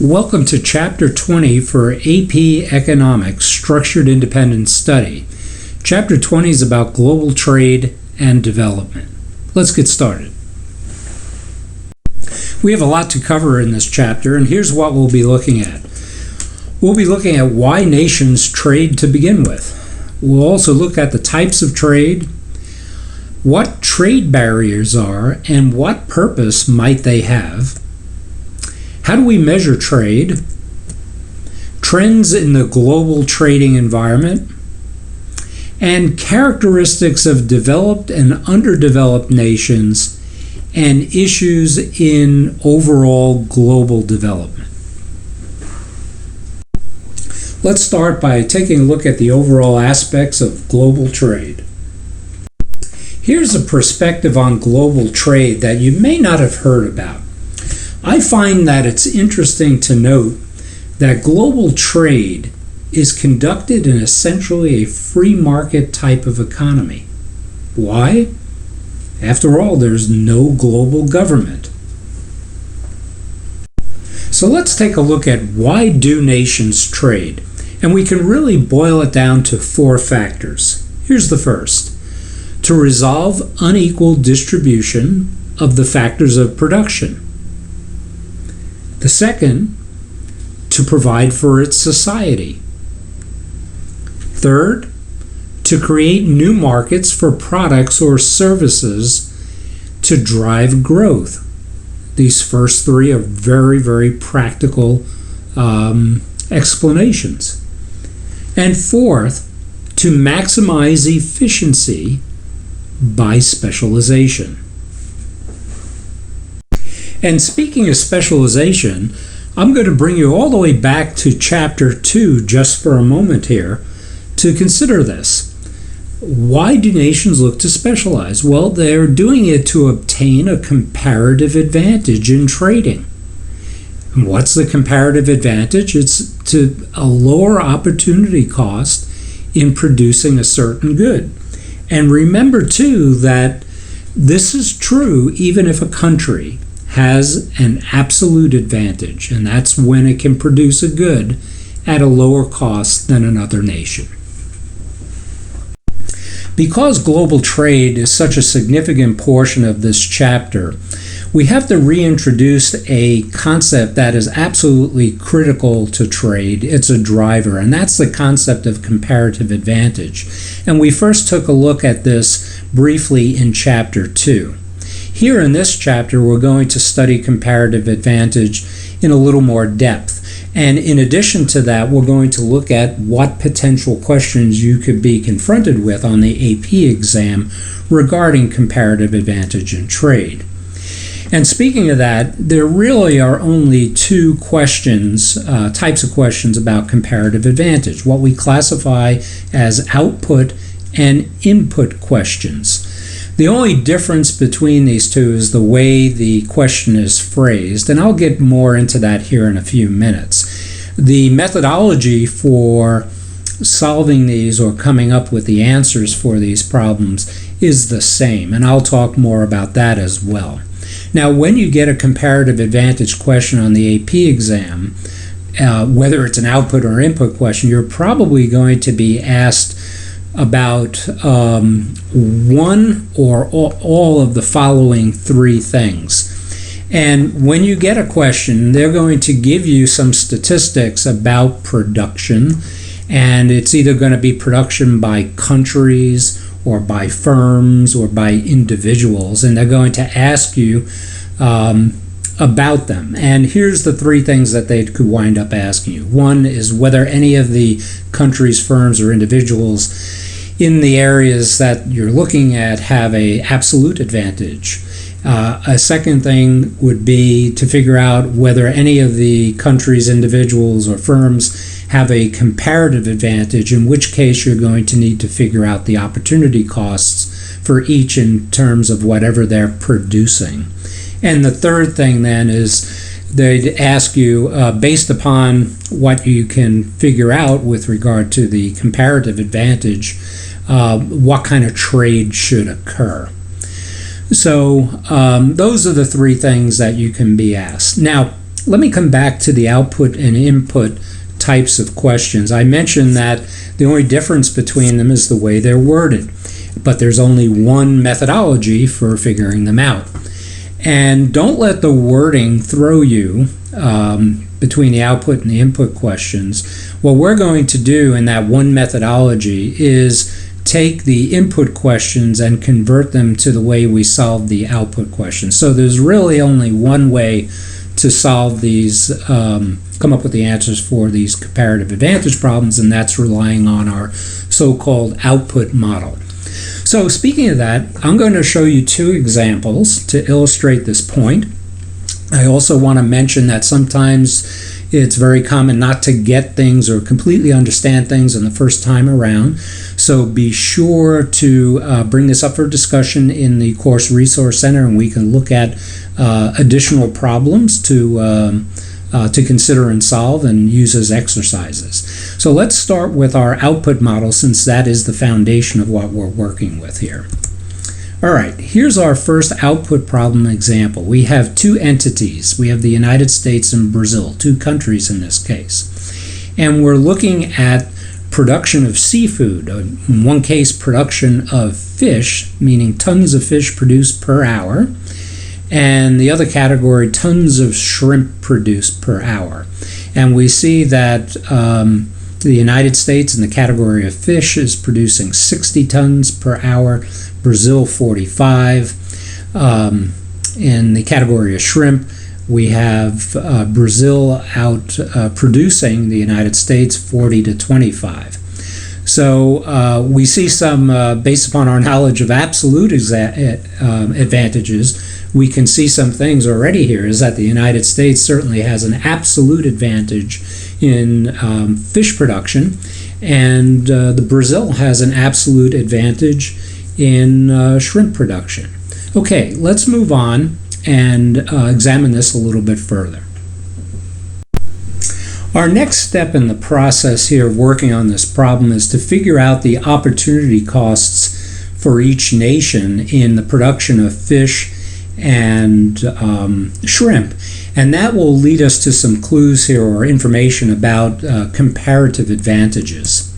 Welcome to Chapter 20 for AP Economics, Structured Independent Study. Chapter 20 is about global trade and development. Let's get started. We have a lot to cover in this chapter, and here's what we'll be looking at. We'll be looking at why nations trade to begin with. We'll also look at the types of trade, what trade barriers are, and what purpose might they have. How do we measure trade? Trends in the global trading environment, and characteristics of developed and underdeveloped nations and issues in overall global development. Let's start by taking a look at the overall aspects of global trade. Here's a perspective on global trade that you may not have heard about. I find that it's interesting to note that global trade is conducted in essentially a free market type of economy. Why? After all, there's no global government. So let's take a look at why do nations trade? And we can really boil it down to four factors. Here's the first. To resolve unequal distribution of the factors of production. The second, to provide for its society. Third, to create new markets for products or services to drive growth. These first three are very, very practical explanations. And fourth, to maximize efficiency by specialization. And speaking of specialization, I'm going to bring you all the way back to Chapter 2 just for a moment here to consider this. Why do nations look to specialize? Well, they're doing it to obtain a comparative advantage in trading. And what's the comparative advantage? It's to a lower opportunity cost in producing a certain good. And remember, too, that this is true even if a country has an absolute advantage, and that's when it can produce a good at a lower cost than another nation. Because global trade is such a significant portion of this chapter, we have to reintroduce a concept that is absolutely critical to trade. It's a driver, and that's the concept of comparative advantage. And we first took a look at this briefly in Chapter 2. Here in this chapter, we're going to study comparative advantage in a little more depth. And in addition to that, we're going to look at what potential questions you could be confronted with on the AP exam regarding comparative advantage in trade. And speaking of that, there really are only two questions, types of questions about comparative advantage, what we classify as output and input questions. The only difference between these two is the way the question is phrased, and I'll get more into that here in a few minutes. The methodology for solving these or coming up with the answers for these problems is the same, and I'll talk more about that as well. Now, when you get a comparative advantage question on the AP exam, whether it's an output or input question, you're probably going to be asked about one or all of the following three things. And when you get a question, they're going to give you some statistics about production, and it's either going to be production by countries or by firms or by individuals, and they're going to ask you about them. And here's the three things that they could wind up asking you. One is whether any of the countries, firms, or individuals in the areas that you're looking at have an absolute advantage. A second thing would be to figure out whether any of the countries, individuals, or firms have a comparative advantage, in which case you're going to need to figure out the opportunity costs for each in terms of whatever they're producing. And the third thing then is they'd ask you, based upon what you can figure out with regard to the comparative advantage, what kind of trade should occur. So those are the three things that you can be asked. Now, let me come back to the output and input types of questions. I mentioned that the only difference between them is the way they're worded, but there's only one methodology for figuring them out. And don't let the wording throw you between the output and the input questions. What we're going to do in that one methodology is take the input questions and convert them to the way we solve the output questions. So there's really only one way to solve these, come up with the answers for these comparative advantage problems, and that's relying on our so-called output model. So speaking of that, I'm going to show you two examples to illustrate this point. I also want to mention that sometimes it's very common not to get things or completely understand things in the first time around. So be sure to bring this up for discussion in the Course Resource Center, and we can look at additional problems to consider and solve and use as exercises. So let's start with our output model, since that is the foundation of what we're working with here. All right, here's our first output problem example. We have two entities. We have the United States and Brazil, two countries in this case. And we're looking at production of seafood. In one case, production of fish, meaning tons of fish produced per hour. And the other category, tons of shrimp produced per hour. And we see that the United States in the category of fish is producing 60 tons per hour, Brazil 45. In the category of shrimp, we have Brazil out producing the United States 40 to 25. So we see some, based upon our knowledge of absolute advantages, we can see some things already here, is that the United States certainly has an absolute advantage in fish production, and the Brazil has an absolute advantage in shrimp production. Okay, let's move on and examine this a little bit further. Our next step in the process here of working on this problem is to figure out the opportunity costs for each nation in the production of fish and shrimp, and that will lead us to some clues here or information about comparative advantages.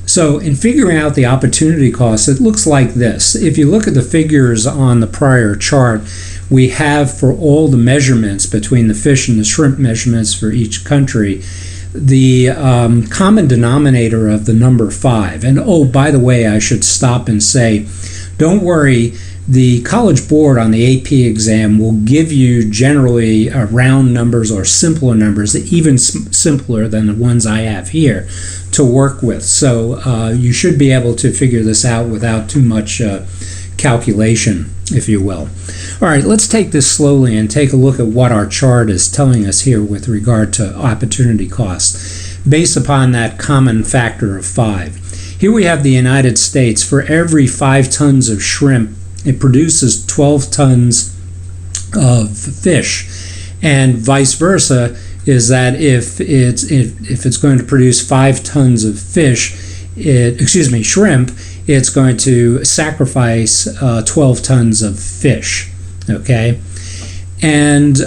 So in figuring out the opportunity costs, it looks like this. If you look at the figures on the prior chart, we have for all the measurements between the fish and the shrimp measurements for each country, the common denominator of the number 5. And oh, by the way, I should stop and say, don't worry, the College Board on the AP exam will give you generally round numbers or simpler numbers, even simpler than the ones I have here, to work with. So you should be able to figure this out without too much calculation, if you will. All right, let's take this slowly and take a look at what our chart is telling us here with regard to opportunity costs, based upon that common factor of 5. Here we have the United States. For every 5 tons of shrimp, it produces 12 tons of fish, and vice versa is that if it's going to produce 5 tons of shrimp, it's going to sacrifice 12 tons of fish. Okay, and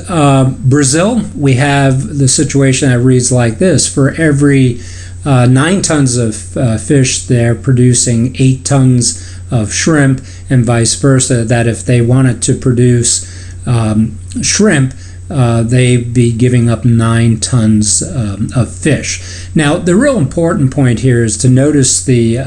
Brazil, we have the situation that reads like this: for every 9 tons of fish, they're producing 8 tons of shrimp, and vice versa, that if they wanted to produce shrimp, they'd be giving up 9 tons of fish. Now, the real important point here is to notice the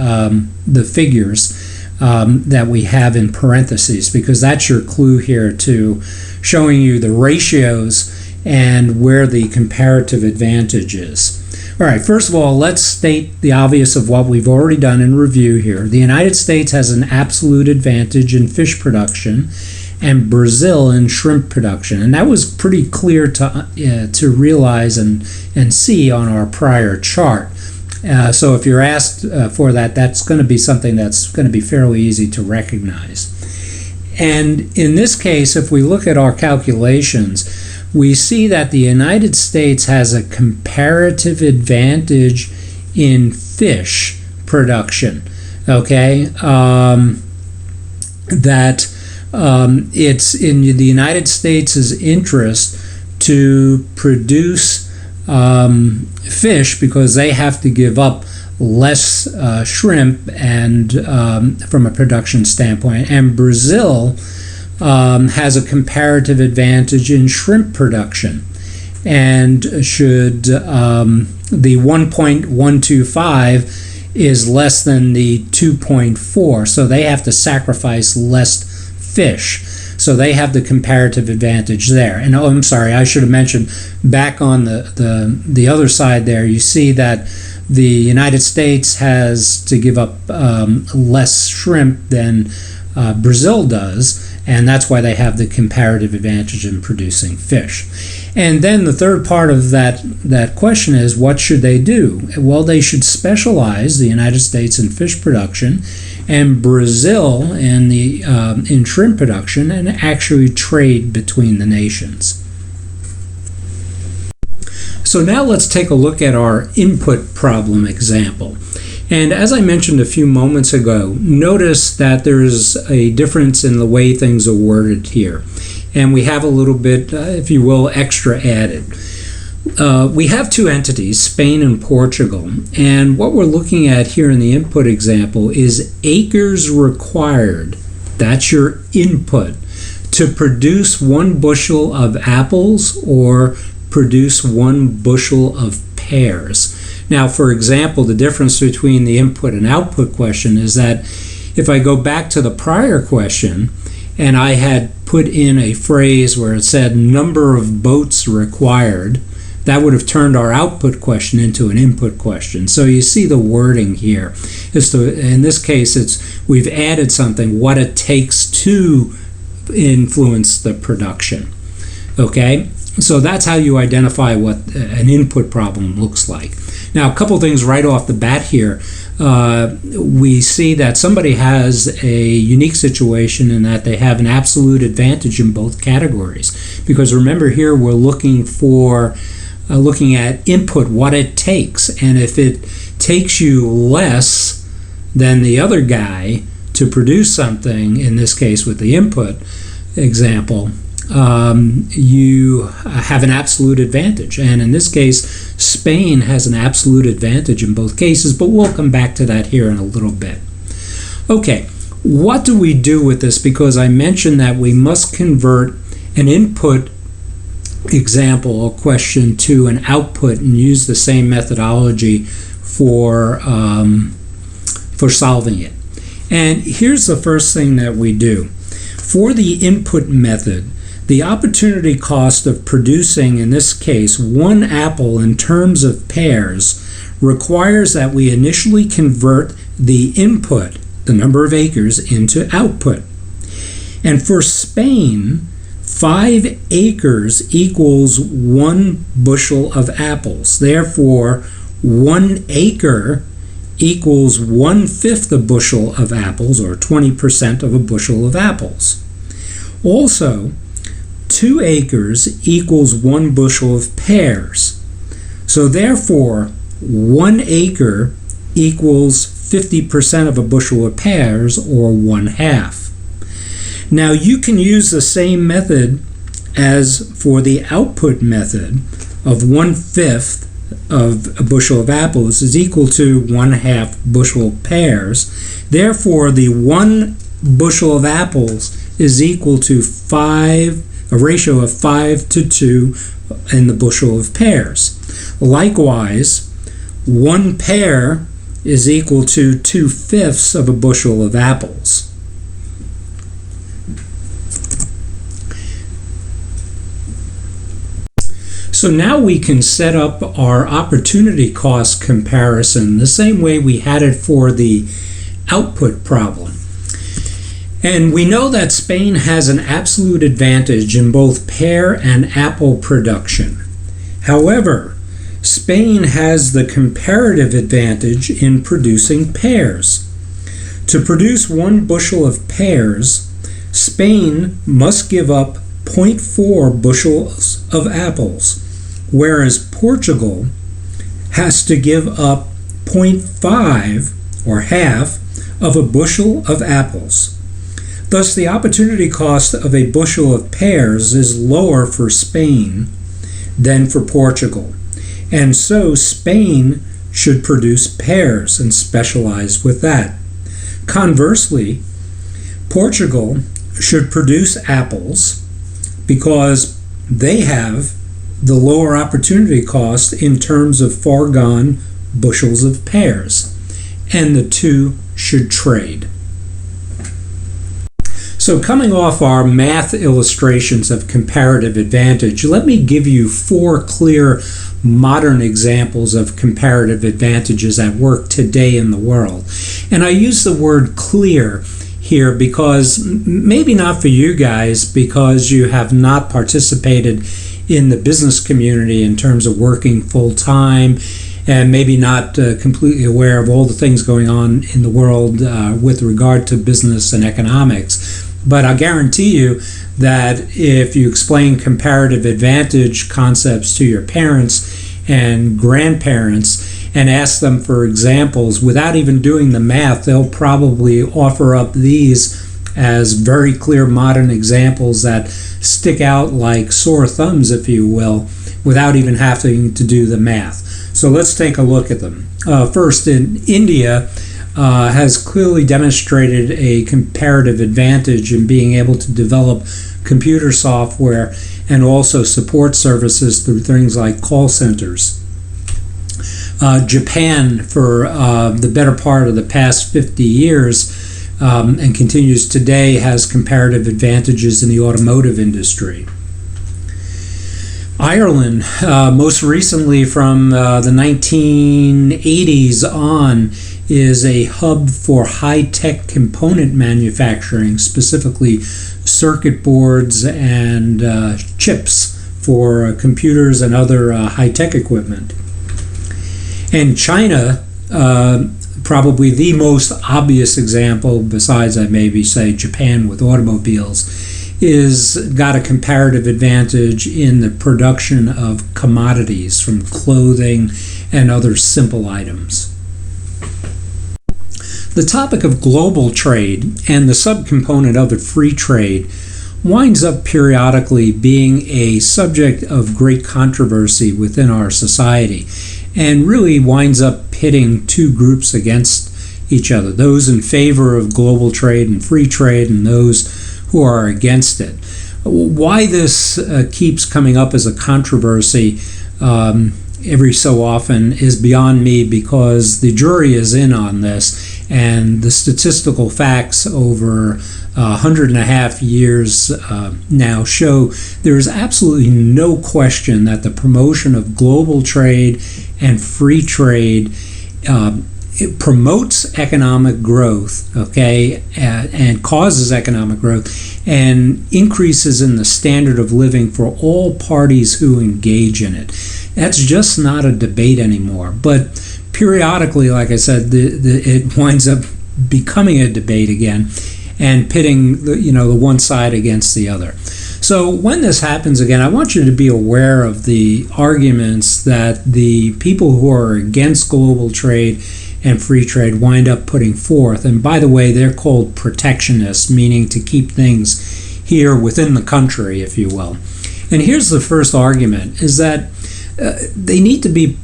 figures that we have in parentheses, because that's your clue here to showing you the ratios and where the comparative advantage is. All right, first of all, let's state the obvious of what we've already done in review here. The United States has an absolute advantage in fish production and Brazil in shrimp production. And that was pretty clear to realize and see on our prior chart. So if you're asked for that, that's going to be something that's going to be fairly easy to recognize. And in this case, if we look at our calculations, we see that the United States has a comparative advantage in fish production. Okay, that it's in the United States' interest to produce fish because they have to give up less shrimp and from a production standpoint, and Brazil has a comparative advantage in shrimp production, and should the 1.125 is less than the 2.4, so they have to sacrifice less fish. So they have the comparative advantage there. And oh, I'm sorry, I should have mentioned back on the other side there, you see that the United States has to give up less shrimp than Brazil does, and that's why they have the comparative advantage in producing fish. And then the third part of that question is, what should they do? Well, they should specialize, the United States, in fish production, and Brazil in shrimp production, and actually trade between the nations. So now let's take a look at our input problem example. And as I mentioned a few moments ago, notice that there's a difference in the way things are worded here. And we have a little bit, if you will, extra added. We have two entities, Spain and Portugal. And what we're looking at here in the input example is acres required. That's your input to produce 1 bushel of apples or produce 1 bushel of pears. Now, for example, the difference between the input and output question is that if I go back to the prior question and I had put in a phrase where it said number of boats required, that would have turned our output question into an input question. So you see the wording here. In this case, we've added something, what it takes to influence the production. Okay? So that's how you identify what an input problem looks like. Now, a couple things right off the bat here. We see that somebody has a unique situation in that they have an absolute advantage in both categories. Because remember here, we're looking at input, what it takes. And if it takes you less than the other guy to produce something, in this case with the input example, you have an absolute advantage. And in this case, Spain has an absolute advantage in both cases, but we'll come back to that here in a little bit. Okay, what do we do with this? Because I mentioned that we must convert an input example or question to an output and use the same methodology for solving it. And here's the first thing that we do. For the input method, the opportunity cost of producing, in this case, 1 apple in terms of pears requires that we initially convert the input, the number of acres, into output. And for Spain, 5 acres equals 1 bushel of apples. Therefore, 1 acre equals 1/5 a bushel of apples, or 20% of a bushel of apples. Also, 2 acres equals 1 bushel of pears. So therefore, 1 acre equals 50% of a bushel of pears, or 1/2. Now you can use the same method as for the output method of 1/5 of a bushel of apples is equal to 1/2 bushel of pears. Therefore, the 1 bushel of apples is equal to a ratio of 5 to 2 in the bushel of pears. Likewise, 1 pear is equal to 2/5 of a bushel of apples. So now we can set up our opportunity cost comparison the same way we had it for the output problem. And we know that Spain has an absolute advantage in both pear and apple production. However, Spain has the comparative advantage in producing pears. To produce 1 bushel of pears, Spain must give up 0.4 bushels of apples, whereas Portugal has to give up 0.5, or half, of a bushel of apples. Thus, the opportunity cost of a bushel of pears is lower for Spain, than for Portugal. And so Spain should produce pears and specialize with that. Conversely, Portugal should produce apples because they have the lower opportunity cost in terms of foregone bushels of pears, and the two should trade. So coming off our math illustrations of comparative advantage, let me give you 4 clear modern examples of comparative advantages at work today in the world. And I use the word clear here because maybe not for you guys, because you have not participated in the business community in terms of working full-time, and maybe not completely aware of all the things going on in the world with regard to business and economics. But I guarantee you that if you explain comparative advantage concepts to your parents and grandparents and ask them for examples without even doing the math, they'll probably offer up these as very clear modern examples that stick out like sore thumbs, if you will, without even having to do the math. So let's take a look at them. First, in India, has clearly demonstrated a comparative advantage in being able to develop computer software and also support services through things like call centers. Japan, for the better part of the past 50 years, and continues today, has comparative advantages in the automotive industry. Ireland, most recently from the 1980s on, is a hub for high-tech component manufacturing, specifically circuit boards and chips for computers and other high-tech equipment. And China, probably the most obvious example, besides I maybe say Japan with automobiles, is got a comparative advantage in the production of commodities from clothing and other simple items. The topic of global trade and the subcomponent of it, free trade, winds up periodically being a subject of great controversy within our society and really winds up pitting two groups against each other, those in favor of global trade and free trade and those who are against it. Why this keeps coming up as a controversy every so often is beyond me, because the jury is in on this, and the statistical facts over 150 years now show there is absolutely no question that the promotion of global trade and free trade it promotes economic growth, okay, and causes economic growth and increases in the standard of living for all parties who engage in it. That's just not a debate anymore. But periodically, like I said, it winds up becoming a debate again and pitting the one side against the other. So when this happens again, I want you to be aware of the arguments that the people who are against global trade and free trade wind up putting forth. And by the way, they're called protectionists, meaning to keep things here within the country, if you will. And here's the first argument, is that they need to be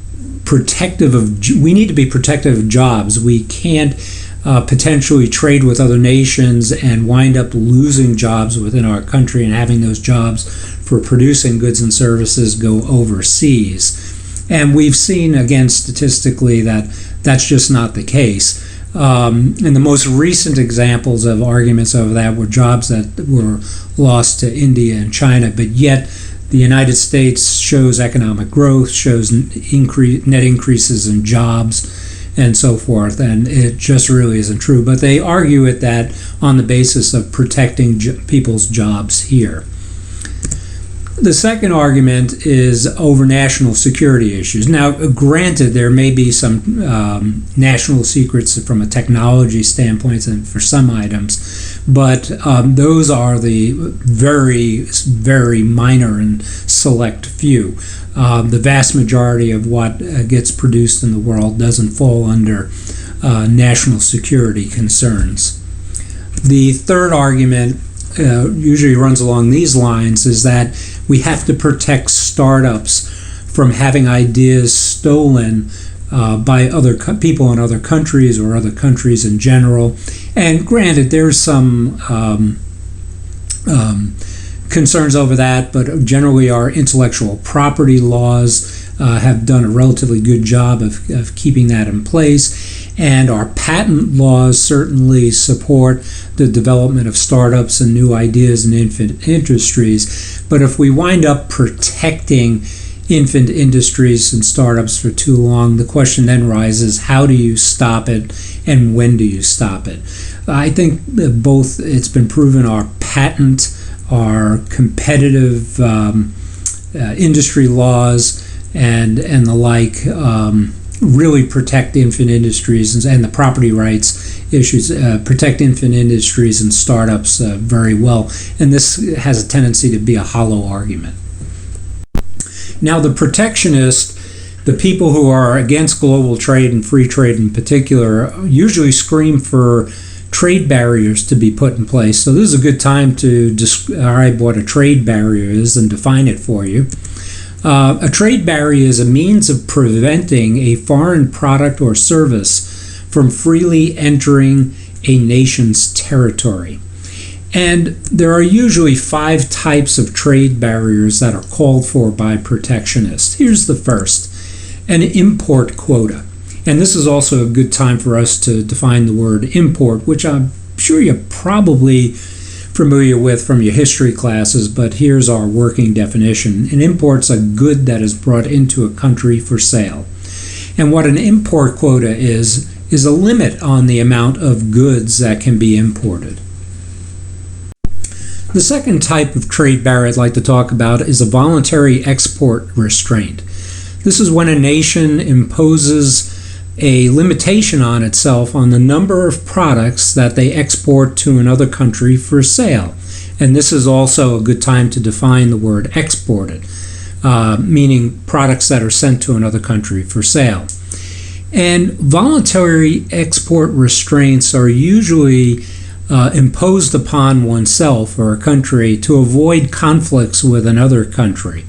protective of, we need to be protective of jobs. We can't potentially trade with other nations and wind up losing jobs within our country and having those jobs for producing goods and services go overseas. And we've seen, again, statistically, that that's just not the case. And the most recent examples of arguments over that were jobs that were lost to India and China, but yet the United States shows economic growth, shows net increases in jobs, and so forth, and it just really isn't true. But they argue it that on the basis of protecting people's jobs here. The second argument is over national security issues. Now, granted, there may be some national secrets from a technology standpoint and for some items, but those are the very, very minor and select few. The vast majority of what gets produced in the world doesn't fall under national security concerns. The third argument usually runs along these lines, is that We have to protect startups from having ideas stolen by other people in other countries or other countries in general. And granted, there's some concerns over that, but generally our intellectual property laws have done a relatively good job of keeping that in place. And our patent laws certainly support the development of startups and new ideas in infant industries. But if we wind up protecting infant industries and startups for too long, the question then rises, how do you stop it and when do you stop it? I think that both, it's been proven our patent, our competitive industry laws and the like really protect infant industries and the property rights issues, protect infant industries and startups very well. And this has a tendency to be a hollow argument. Now, the protectionists, the people who are against global trade and free trade in particular, usually scream for trade barriers to be put in place. So this is a good time to describe what a trade barrier is and define it for you. A trade barrier is a means of preventing a foreign product or service from freely entering a nation's territory. And there are usually 5 types of trade barriers that are called for by protectionists. Here's the first, an import quota. And this is also a good time for us to define the word import, which I'm sure you're probably familiar with from your history classes, but here's our working definition. An import's a good that is brought into a country for sale. And what an import quota is a limit on the amount of goods that can be imported. The second type of trade barrier I'd like to talk about is a voluntary export restraint. This is when a nation imposes a limitation on itself on the number of products that they export to another country for sale. And this is also a good time to define the word exported, meaning products that are sent to another country for sale. And voluntary export restraints are usually imposed upon oneself or a country to avoid conflicts with another country.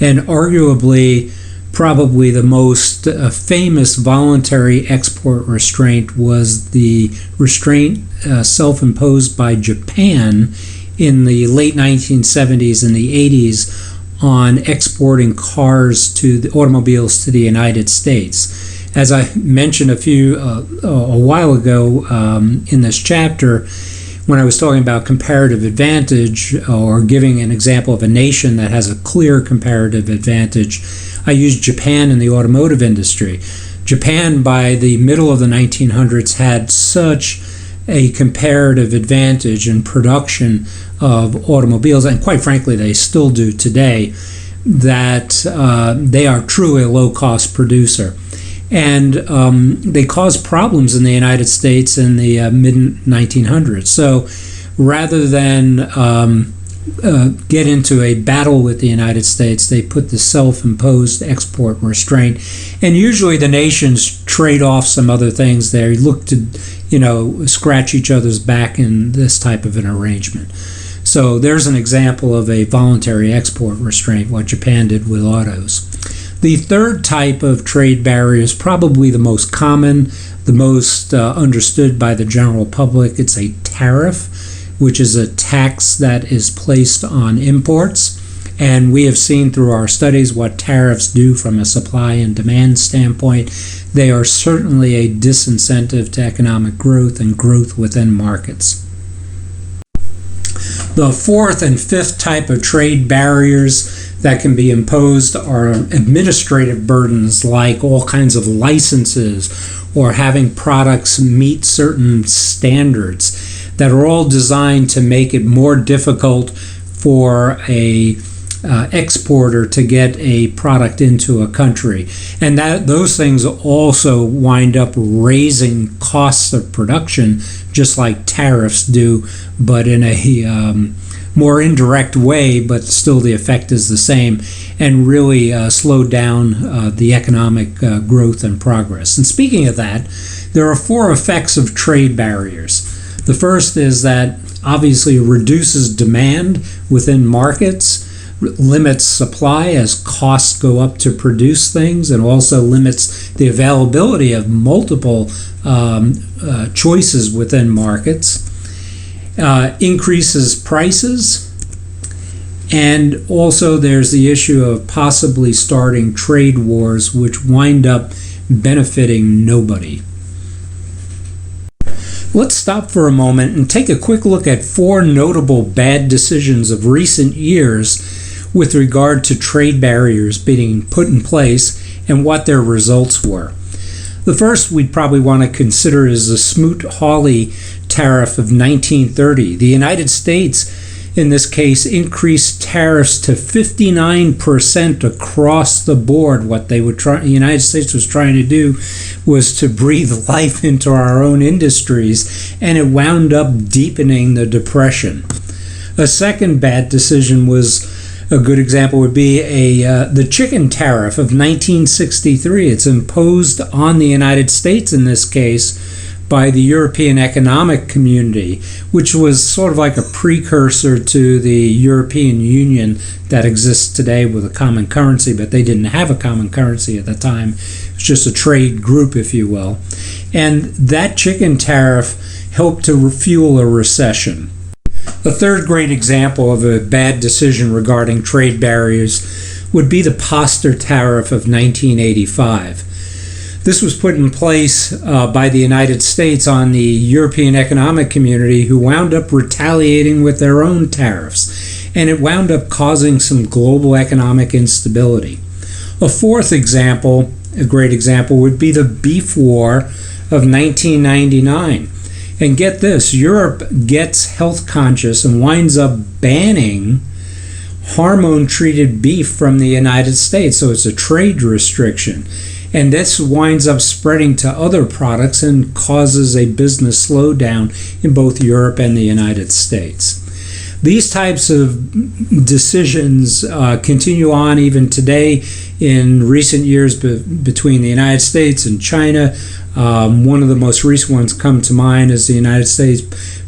And arguably, probably the most famous voluntary export restraint was the restraint self-imposed by Japan in the late 1970s and the 80s on exporting automobiles to the United States. As I mentioned a while ago in this chapter, when I was talking about comparative advantage or giving an example of a nation that has a clear comparative advantage, I used Japan in the automotive industry. Japan, by the middle of the 1900s, had such a comparative advantage in production of automobiles, and quite frankly, they still do today, that they are truly a low-cost producer. And they caused problems in the United States in the mid-1900s. So rather than get into a battle with the United States, they put the self-imposed export restraint. And usually the nations trade off some other things. They look to, scratch each other's back in this type of an arrangement. So there's an example of a voluntary export restraint, what Japan did with autos. The third type of trade barrier is probably the most common, the most understood by the general public. It's a tariff, which is a tax that is placed on imports. And we have seen through our studies what tariffs do from a supply and demand standpoint. They are certainly a disincentive to economic growth and growth within markets. The fourth and fifth type of trade barriers that can be imposed are administrative burdens, like all kinds of licenses or having products meet certain standards that are all designed to make it more difficult for a exporter to get a product into a country. And those things also wind up raising costs of production, just like tariffs do, but in a more indirect way, but still the effect is the same, and really slow down the economic growth and progress. And speaking of that, there are 4 effects of trade barriers. The first is that obviously reduces demand within markets. limits supply as costs go up to produce things, and also limits the availability of multiple choices within markets, increases prices, and also there's the issue of possibly starting trade wars which wind up benefiting nobody. Let's stop for a moment and take a quick look at 4 notable bad decisions of recent years with regard to trade barriers being put in place and what their results were. The first we'd probably want to consider is the Smoot-Hawley tariff of 1930. The United States, in this case, increased tariffs to 59% across the board. What the United States was trying to do was to breathe life into our own industries, and it wound up deepening the Depression. A second bad decision was, a good example would be the chicken tariff of 1963. It's imposed on the United States in this case by the European Economic Community, which was sort of like a precursor to the European Union that exists today with a common currency, but they didn't have a common currency at the time. It's just a trade group, if you will. And that chicken tariff helped to fuel a recession. A third great example of a bad decision regarding trade barriers would be the pasta tariff of 1985. This was put in place by the United States on the European Economic Community, who wound up retaliating with their own tariffs, and it wound up causing some global economic instability. A fourth example, a great example, would be the beef war of 1999. And get this, Europe gets health conscious and winds up banning hormone-treated beef from the United States, so it's a trade restriction. And this winds up spreading to other products and causes a business slowdown in both Europe and the United States. These types of decisions continue on even today in recent years between the United States and China. One of the most recent ones come to mind is the United States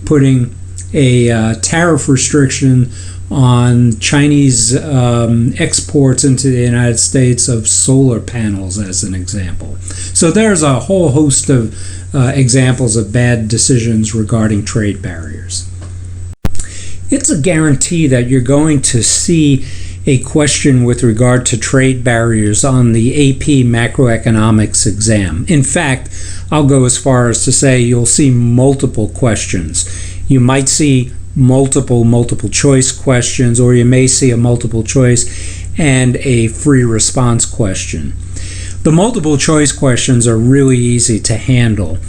putting a tariff restriction on Chinese exports into the United States of solar panels, as an example. So there's a whole host of examples of bad decisions regarding trade barriers. It's a guarantee that you're going to see a question with regard to trade barriers on the AP macroeconomics exam. In fact, I'll go as far as to say you'll see multiple questions. You might see multiple choice questions, or you may see a multiple choice and a free response question. The multiple choice questions are really easy to handle.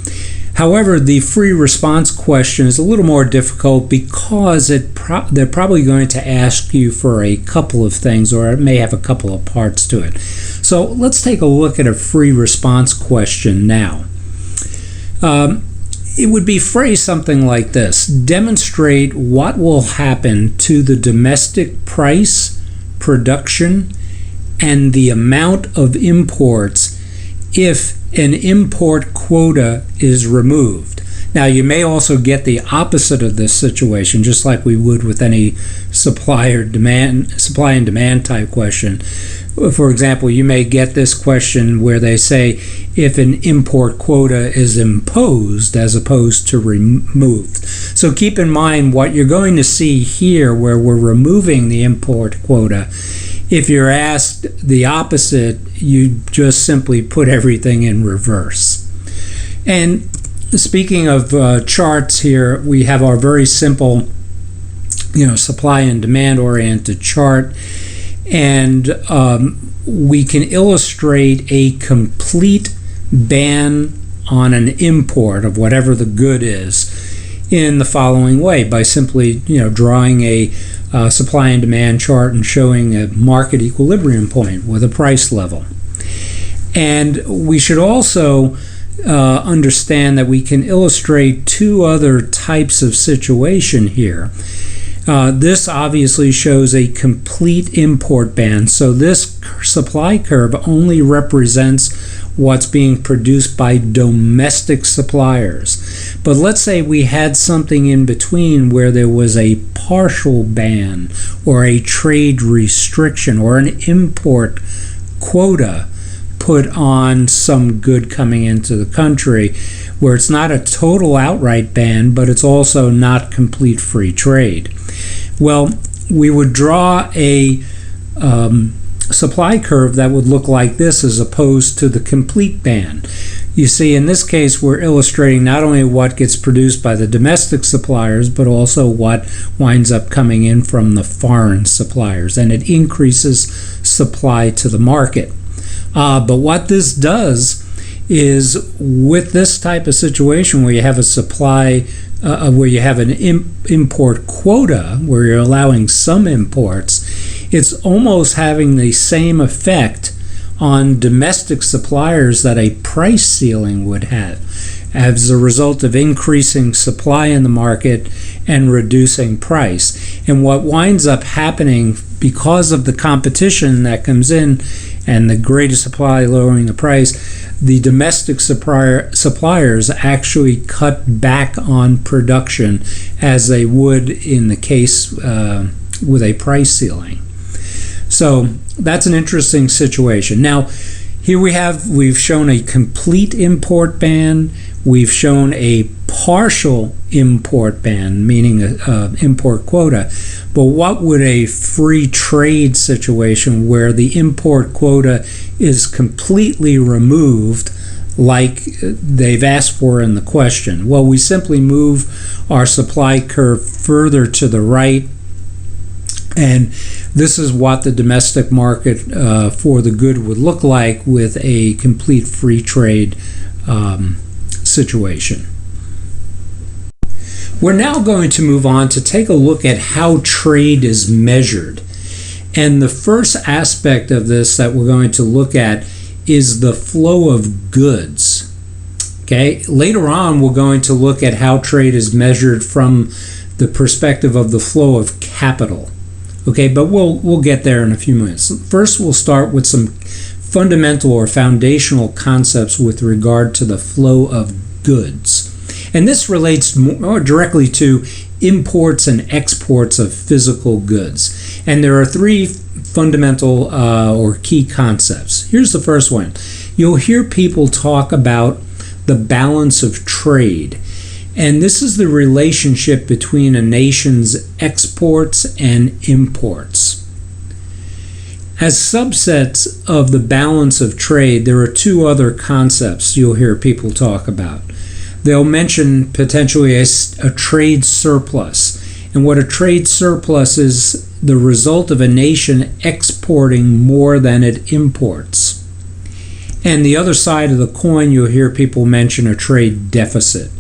However, the free response question is a little more difficult because they're probably going to ask you for a couple of things, or it may have a couple of parts to it. So let's take a look at a free response question now. It would be phrased something like this: demonstrate what will happen to the domestic price, production, and the amount of imports if an import quota is removed. Now, you may also get the opposite of this situation, just like we would with any supply and demand type question. For example, you may get this question where they say if an import quota is imposed as opposed to removed. So keep in mind what you're going to see here, where we're removing the import quota. If you're asked the opposite, you just simply put everything in reverse. And speaking of charts here, we have our very simple, supply and demand oriented chart, and we can illustrate a complete ban on an import of whatever the good is in the following way, by simply drawing a supply and demand chart and showing a market equilibrium point with a price level. And we should also understand that we can illustrate two other types of situation here. This obviously shows a complete import ban. So this supply curve only represents what's being produced by domestic suppliers. But let's say we had something in between where there was a partial ban or a trade restriction or an import quota put on some good coming into the country, where it's not a total outright ban, but it's also not complete free trade. Well, we would draw a supply curve that would look like this as opposed to the complete ban. You see, in this case, we're illustrating not only what gets produced by the domestic suppliers, but also what winds up coming in from the foreign suppliers, and it increases supply to the market. But what this does is, with this type of situation where you have a supply, where you have an import quota, where you're allowing some imports, it's almost having the same effect on domestic suppliers that a price ceiling would have, as a result of increasing supply in the market and reducing price. And what winds up happening, because of the competition that comes in and the greater supply lowering the price, the domestic suppliers actually cut back on production as they would in the case with a price ceiling. So that's an interesting situation. Now, here we've shown a complete import ban. We've shown a partial import ban, meaning an import quota. But what would a free trade situation where the import quota is completely removed, like they've asked for in the question? Well, we simply move our supply curve further to the right, and this is what the domestic market for the good would look like with a complete free trade situation. We're now going to move on to take a look at how trade is measured. And the first aspect of this that we're going to look at is the flow of goods. Okay, later on we're going to look at how trade is measured from the perspective of the flow of capital. Okay, but we'll get there in a few minutes. First, we'll start with some fundamental or foundational concepts with regard to the flow of goods. And this relates more directly to imports and exports of physical goods. And there are three fundamental or key concepts. Here's the first one. You'll hear people talk about the balance of trade. And this is the relationship between a nation's exports and imports. As subsets of the balance of trade, there are two other concepts you'll hear people talk about. They'll mention potentially a trade surplus. And what a trade surplus is the result of a nation exporting more than it imports. And the other side of the coin, you'll hear people mention a trade deficit.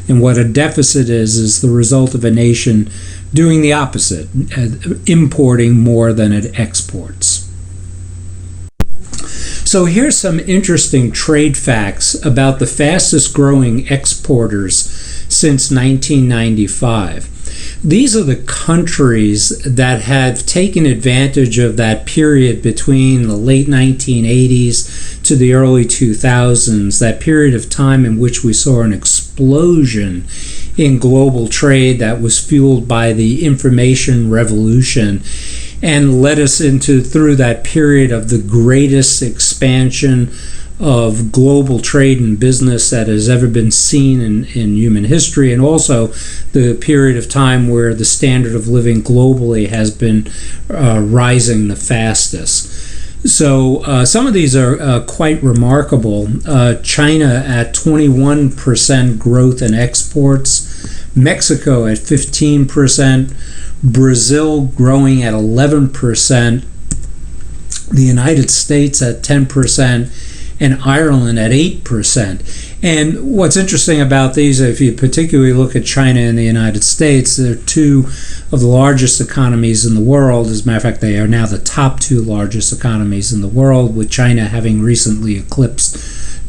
And what a deficit is the result of a nation doing the opposite, importing more than it exports. So here's some interesting trade facts about the fastest growing exporters since 1995. These are the countries that have taken advantage of that period between the late 1980s to the early 2000s, that period of time in which we saw an explosion in global trade that was fueled by the information revolution and led us through that period of the greatest expansion of global trade and business that has ever been seen in human history, and also the period of time where the standard of living globally has been rising the fastest. So some of these are quite remarkable. China at 21% growth in exports, Mexico at 15%, Brazil growing at 11%, the United States at 10%, and Ireland at 8%. And what's interesting about these, if you particularly look at China and the United States, they're two of the largest economies in the world. As a matter of fact, they are now the top two largest economies in the world, with China having recently eclipsed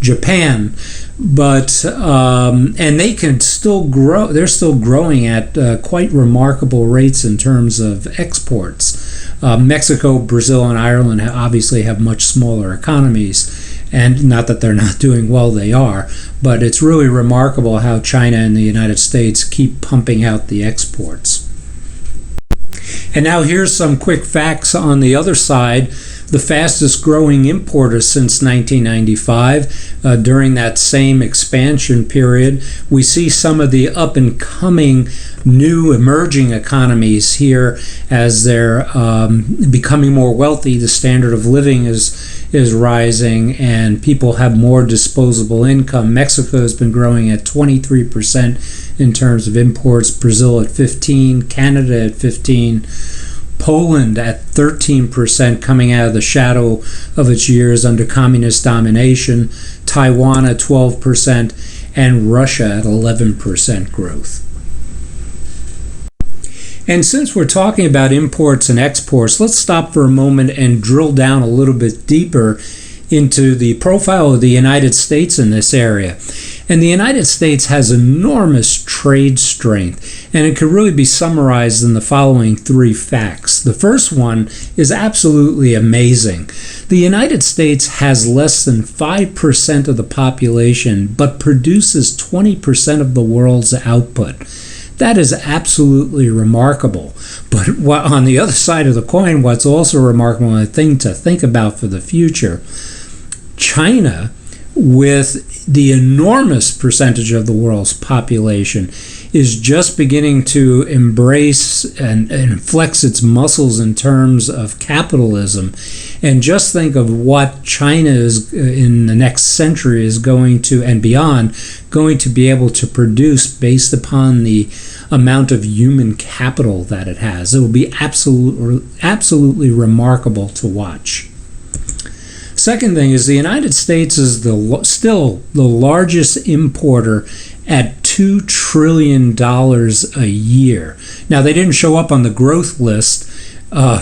Japan. But and they can still grow. They're still growing at quite remarkable rates in terms of exports. Mexico, Brazil, and Ireland obviously have much smaller economies, And not that they're not doing well, they are, but it's really remarkable how China and the United States keep pumping out the exports. And now here's some quick facts on the other side. The fastest growing importer since 1995. During that same expansion period, we see some of the up and coming new emerging economies here as they're becoming more wealthy. The standard of living is rising and people have more disposable income. Mexico has been growing at 23% in terms of imports, Brazil at 15%, Canada at 15%. Poland at 13% coming out of the shadow of its years under communist domination, Taiwan at 12%, and Russia at 11% growth. And since we're talking about imports and exports, let's stop for a moment and drill down a little bit deeper into the profile of the United States in this area. And the United States has enormous trade strength, and it could really be summarized in the following three facts. The first one is absolutely amazing. The United States has less than 5% of the population, but produces 20% of the world's output. That is absolutely remarkable. But on the other side of the coin, what's also remarkable and a thing to think about for the future, China, with the enormous percentage of the world's population, is just beginning to embrace and flex its muscles in terms of capitalism. And just think of what China is in the next century is going to, and beyond, going to be able to produce based upon the amount of human capital that it has. It will be absolutely remarkable to watch. Second thing is the United States is still the largest importer at $2 trillion a year. Now, they didn't show up on the growth list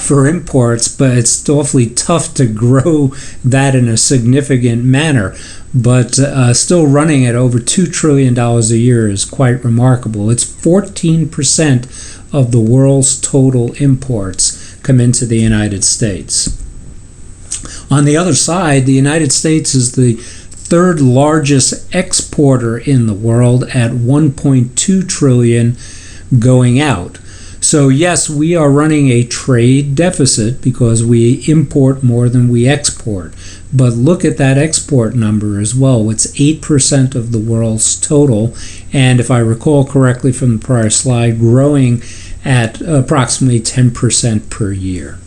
for imports, but it's awfully tough to grow that in a significant manner. But still running at over $2 trillion a year is quite remarkable. It's 14% of the world's total imports come into the United States. On the other side, the United States is the third largest exporter in the world at $1.2 trillion going out. So yes, we are running a trade deficit because we import more than we export. But look at that export number as well. It's 8% of the world's total. And if I recall correctly from the prior slide, growing at approximately 10% per year.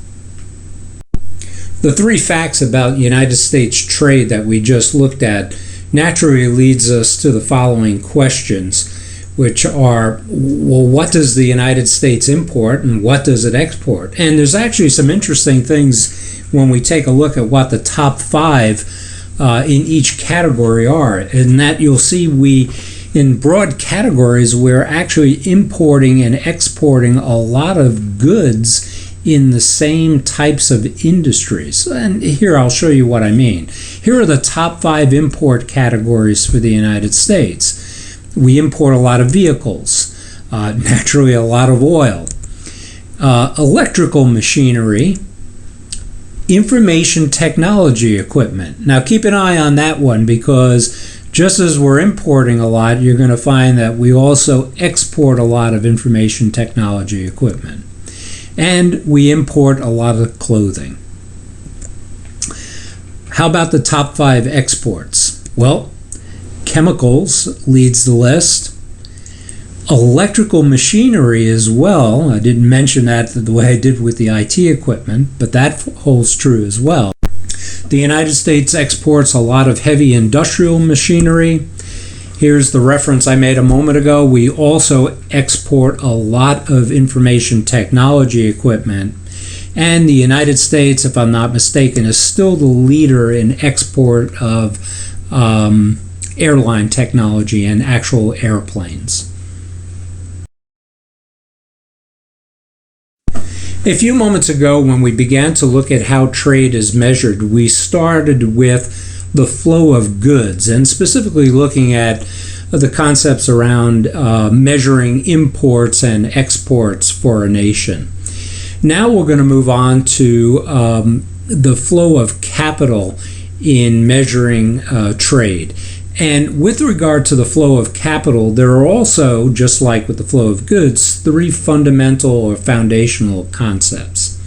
The three facts about United States trade that we just looked at naturally leads us to the following questions, which are, well, what does the United States import and what does it export? And there's actually some interesting things when we take a look at what the top five in each category are. In that you'll see in broad categories, we're actually importing and exporting a lot of goods in the same types of industries. And here I'll show you what I mean. Here are the top five import categories for the United States. We import a lot of vehicles, naturally a lot of oil, electrical machinery, information technology equipment. Now keep an eye on that one because just as we're importing a lot, you're going to find that we also export a lot of information technology equipment. And we import a lot of clothing. How about the top five exports? Well, chemicals leads the list. Electrical machinery as well. I didn't mention that the way I did with the IT equipment, but that holds true as well. The United States exports a lot of heavy industrial machinery. Here's the reference I made a moment ago. We also export a lot of information technology equipment. And the United States, if I'm not mistaken, is still the leader in export of airline technology and actual airplanes. A few moments ago, when we began to look at how trade is measured, we started with the flow of goods, and specifically looking at the concepts around measuring imports and exports for a nation. Now we're going to move on to the flow of capital in measuring trade. And with regard to the flow of capital, there are also, just like with the flow of goods, three fundamental or foundational concepts.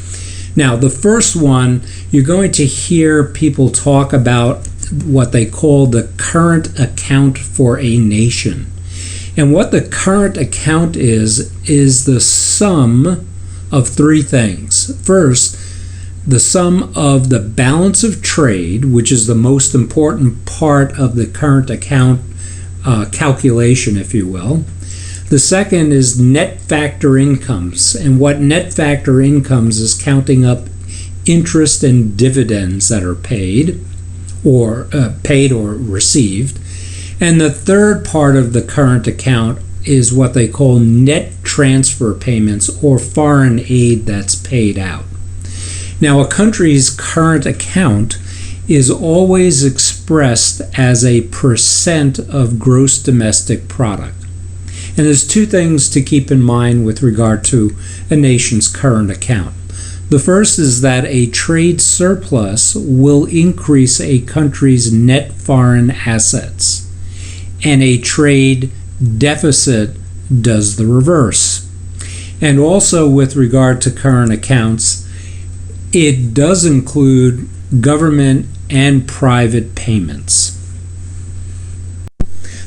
Now, the first one, you're going to hear people talk about what they call the current account for a nation. And what the current account is the sum of three things. First, the sum of the balance of trade, which is the most important part of the current account calculation, if you will. The second is net factor incomes, and what net factor incomes is counting up interest and dividends that are paid or received. And the third part of the current account is what they call net transfer payments or foreign aid that's paid out. Now, a country's current account is always expressed as a percent of gross domestic product. And there's two things to keep in mind with regard to a nation's current account. The first is that a trade surplus will increase a country's net foreign assets, and a trade deficit does the reverse. And also with regard to current accounts, it does include government and private payments.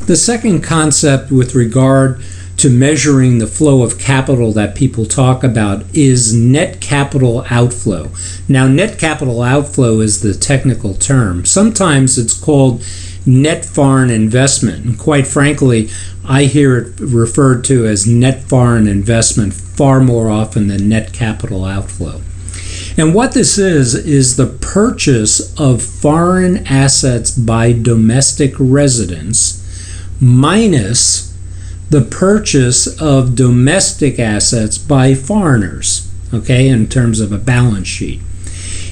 The second concept with regard to measuring the flow of capital that people talk about is net capital outflow. Now, net capital outflow is the technical term. Sometimes it's called net foreign investment. And quite frankly, I hear it referred to as net foreign investment far more often than net capital outflow. And what this is the purchase of foreign assets by domestic residents minus the purchase of domestic assets by foreigners, okay, in terms of a balance sheet.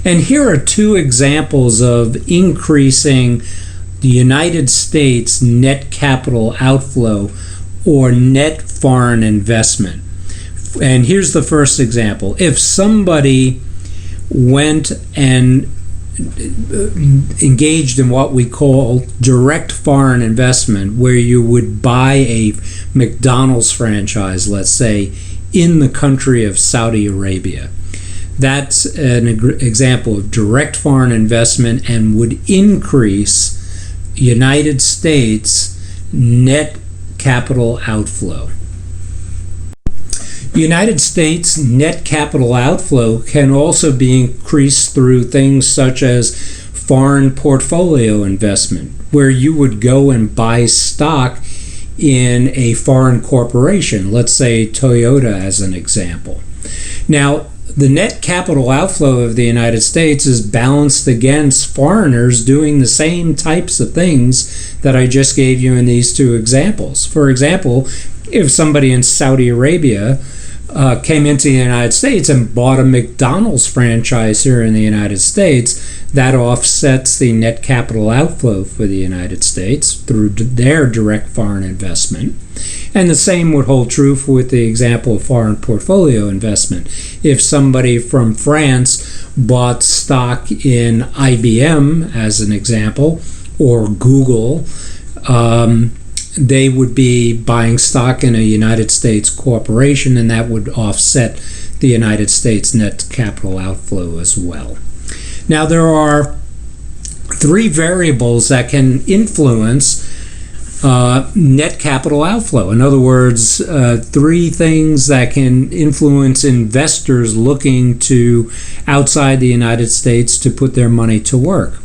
And here are two examples of increasing the United States net capital outflow or net foreign investment. And here's the first example. If somebody went and engaged in what we call direct foreign investment, where you would buy a McDonald's franchise, let's say, in the country of Saudi Arabia. That's an example of direct foreign investment and would increase United States net capital outflow. United States net capital outflow can also be increased through things such as foreign portfolio investment, where you would go and buy stock in a foreign corporation, let's say Toyota as an example. Now, the net capital outflow of the United States is balanced against foreigners doing the same types of things that I just gave you in these two examples. For example, if somebody in Saudi Arabia came into the United States and bought a McDonald's franchise here in the United States, that offsets the net capital outflow for the United States through their direct foreign investment. And the same would hold true with the example of foreign portfolio investment. If somebody from France bought stock in IBM, as an example, or Google, they would be buying stock in a United States corporation, and that would offset the United States net capital outflow as well. Now, there are three variables that can influence net capital outflow. In other words, three things that can influence investors looking to outside the United States to put their money to work.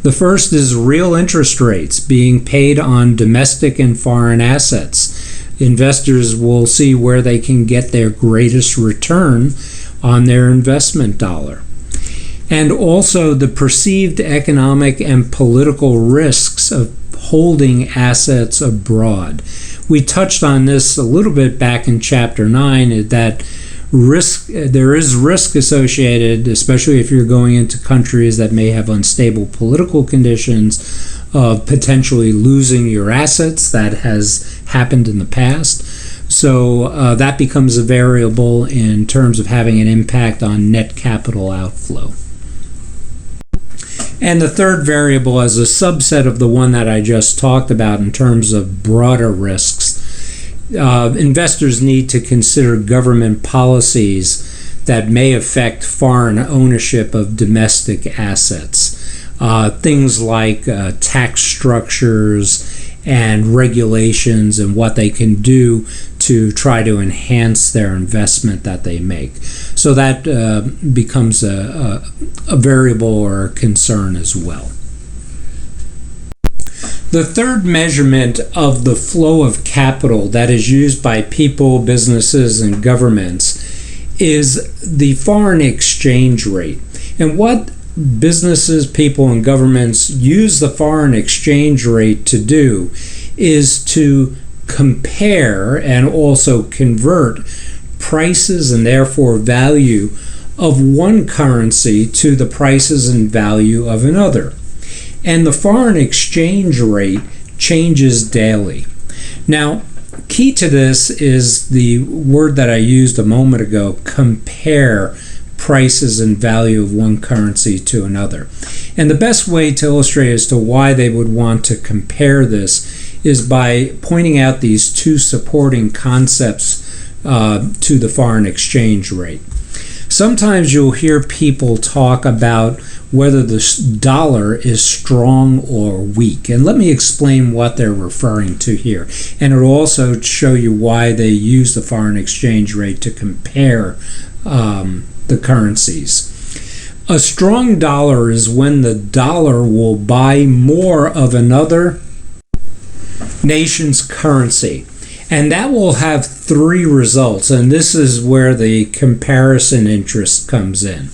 The first is real interest rates being paid on domestic and foreign assets. Investors will see where they can get their greatest return on their investment dollar. And also the perceived economic and political risks of holding assets abroad. We touched on this a little bit back in Chapter 9, that there is risk associated, especially if you're going into countries that may have unstable political conditions, of potentially losing your assets. That has happened in the past. So that becomes a variable in terms of having an impact on net capital outflow. And the third variable, as a subset of the one that I just talked about in terms of broader risks, investors need to consider government policies that may affect foreign ownership of domestic assets. Things like tax structures and regulations and what they can do to try to enhance their investment that they make. So that becomes a variable or a concern as well. The third measurement of the flow of capital that is used by people, businesses, and governments is the foreign exchange rate. And what businesses, people, and governments use the foreign exchange rate to do is to compare and also convert prices and therefore value of one currency to the prices and value of another. And the foreign exchange rate changes daily. Now, key to this is the word that I used a moment ago, compare prices and value of one currency to another. And the best way to illustrate as to why they would want to compare this is by pointing out these two supporting concepts to the foreign exchange rate. Sometimes you'll hear people talk about whether the dollar is strong or weak. And let me explain what they're referring to here. And it'll also show you why they use the foreign exchange rate to compare the currencies. A strong dollar is when the dollar will buy more of another nation's currency. And that will have three results, and this is where the comparison interest comes in.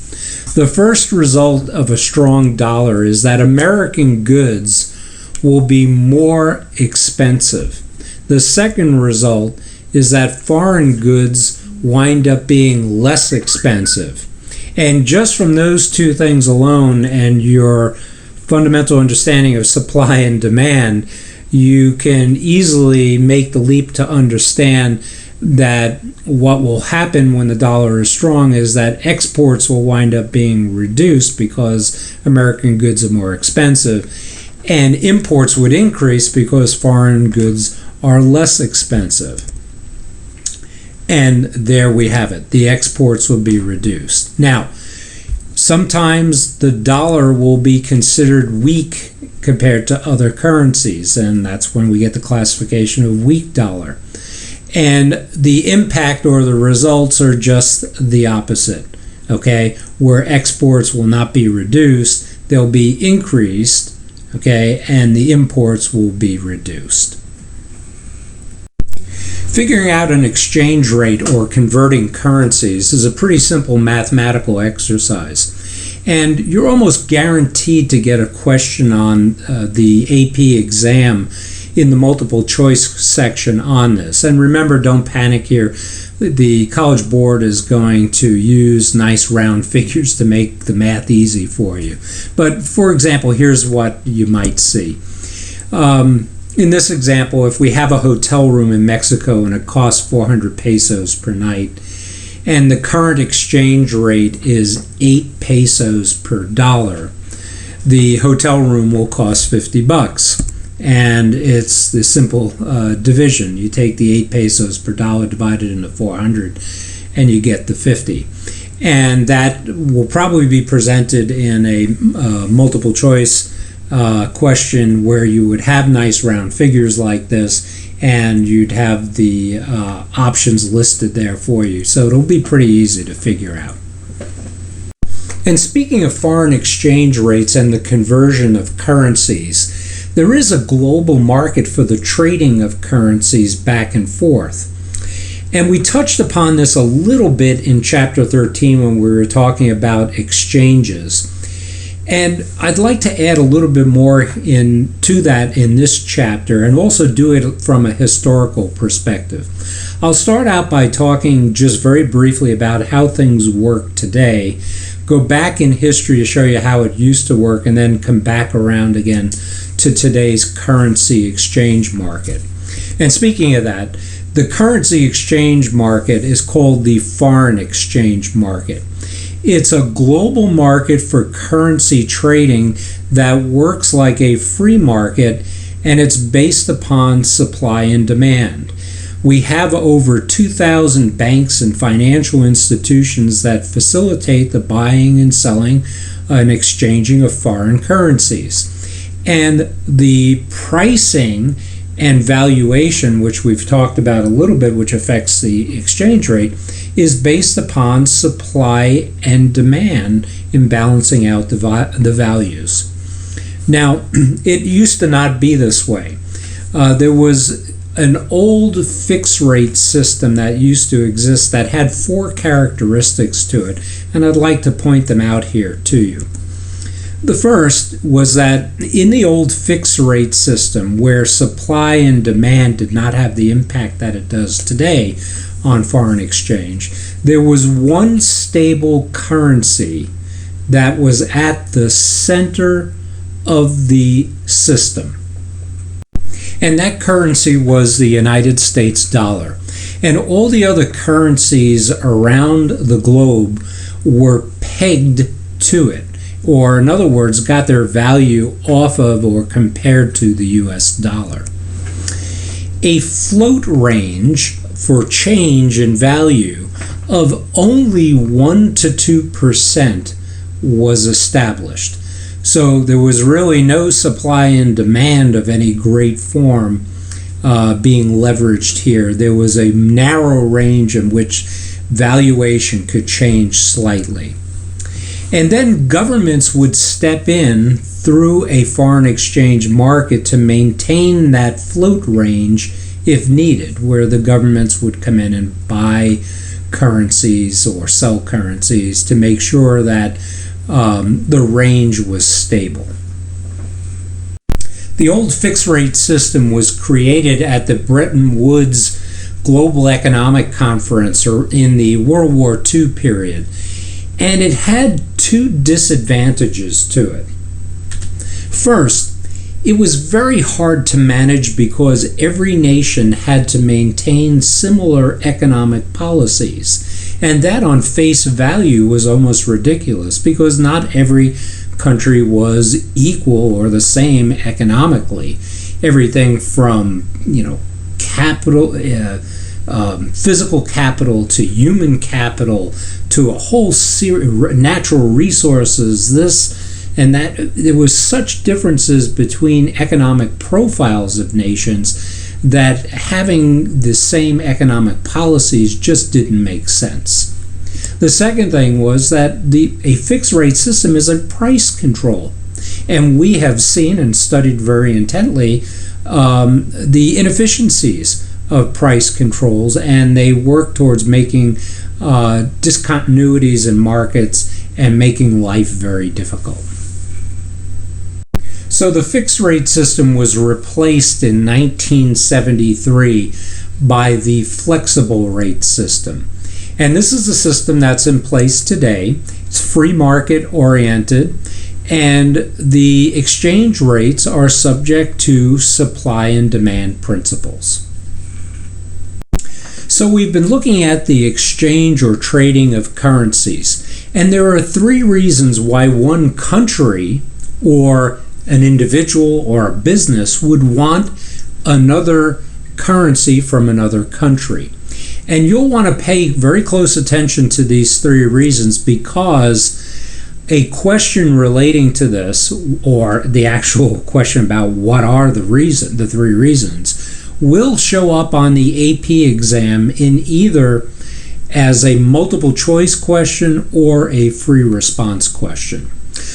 The first result of a strong dollar is that American goods will be more expensive. The second result is that foreign goods wind up being less expensive. And just from those two things alone and your fundamental understanding of supply and demand, you can easily make the leap to understand that what will happen when the dollar is strong is that exports will wind up being reduced because American goods are more expensive, and imports would increase because foreign goods are less expensive. And there we have it. The exports will be reduced. Now, sometimes the dollar will be considered weak compared to other currencies, and that's when we get the classification of weak dollar. And the impact or the results are just the opposite, okay? Where exports will not be reduced, they'll be increased, okay? And the imports will be reduced. Figuring out an exchange rate or converting currencies is a pretty simple mathematical exercise. And you're almost guaranteed to get a question on the AP exam in the multiple choice section on this. And remember, don't panic here. The College Board is going to use nice round figures to make the math easy for you. But for example, here's what you might see. In this example, if we have a hotel room in Mexico and it costs 400 pesos per night, and the current exchange rate is 8 pesos per dollar, the hotel room will cost $50. And it's the simple division. You take the 8 pesos per dollar divided into 400 and you get the 50. And that will probably be presented in a multiple choice question where you would have nice round figures like this, and you'd have the options listed there for you. So it'll be pretty easy to figure out. And speaking of foreign exchange rates and the conversion of currencies, there is a global market for the trading of currencies back and forth. And we touched upon this a little bit in Chapter 13 when we were talking about exchanges. And I'd like to add a little bit more to that in this chapter, and also do it from a historical perspective. I'll start out by talking just very briefly about how things work today, go back in history to show you how it used to work, and then come back around again to today's currency exchange market. And speaking of that, the currency exchange market is called the foreign exchange market. It's a global market for currency trading that works like a free market, and it's based upon supply and demand. We have over 2,000 banks and financial institutions that facilitate the buying and selling and exchanging of foreign currencies. And the pricing and valuation, which we've talked about a little bit, which affects the exchange rate, is based upon supply and demand in balancing out the values. Now, it used to not be this way. There was an old fixed rate system that used to exist that had 4 characteristics to it, and I'd like to point them out here to you. The first was that in the old fixed rate system, where supply and demand did not have the impact that it does today on foreign exchange, there was one stable currency that was at the center of the system. And that currency was the United States dollar. And all the other currencies around the globe were pegged to it, or in other words, got their value off of or compared to the US dollar. A float range for change in value of only 1 to 2% was established. So there was really no supply and demand of any great form being leveraged here. There was a narrow range in which valuation could change slightly. And then governments would step in through a foreign exchange market to maintain that float range if needed, where the governments would come in and buy currencies or sell currencies to make sure that the range was stable. The old fixed rate system was created at the Bretton Woods Global Economic Conference, or in the World War II period, and it had 2 disadvantages to it. First, it was very hard to manage because every nation had to maintain similar economic policies. And that on face value was almost ridiculous because not every country was equal or the same economically. Everything from, capital, physical capital to human capital to a whole series, natural resources, this and that. There was such differences between economic profiles of nations that having the same economic policies just didn't make sense. The second thing was that a fixed rate system is a price control. And we have seen and studied very intently the inefficiencies of price controls, and they work towards making discontinuities in markets and making life very difficult. So the fixed rate system was replaced in 1973 by the flexible rate system. And this is the system that's in place today. It's free market oriented, and the exchange rates are subject to supply and demand principles. So we've been looking at the exchange or trading of currencies, and there are 3 reasons why one country or an individual or a business would want another currency from another country. And you'll want to pay very close attention to these 3 reasons, because a question relating to this, or the actual question about what are the 3 reasons, will show up on the AP exam in either as a multiple choice question or a free response question.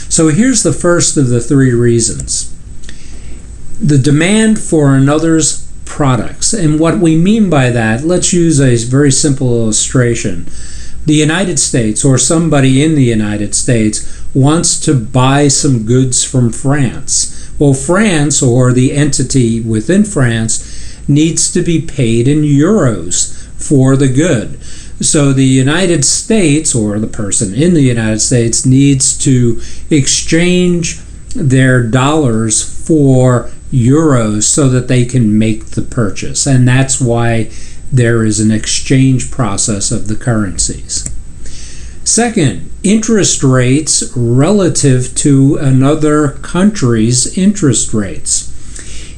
So here's the first of the 3 reasons. The demand for another's products. And what we mean by that, let's use a very simple illustration. The United States, or somebody in the United States, wants to buy some goods from France. Well, France, or the entity within France, needs to be paid in euros for the good. So the United States, or the person in the United States, needs to exchange their dollars for euros so that they can make the purchase. And that's why there is an exchange process of the currencies. Second, interest rates relative to another country's interest rates.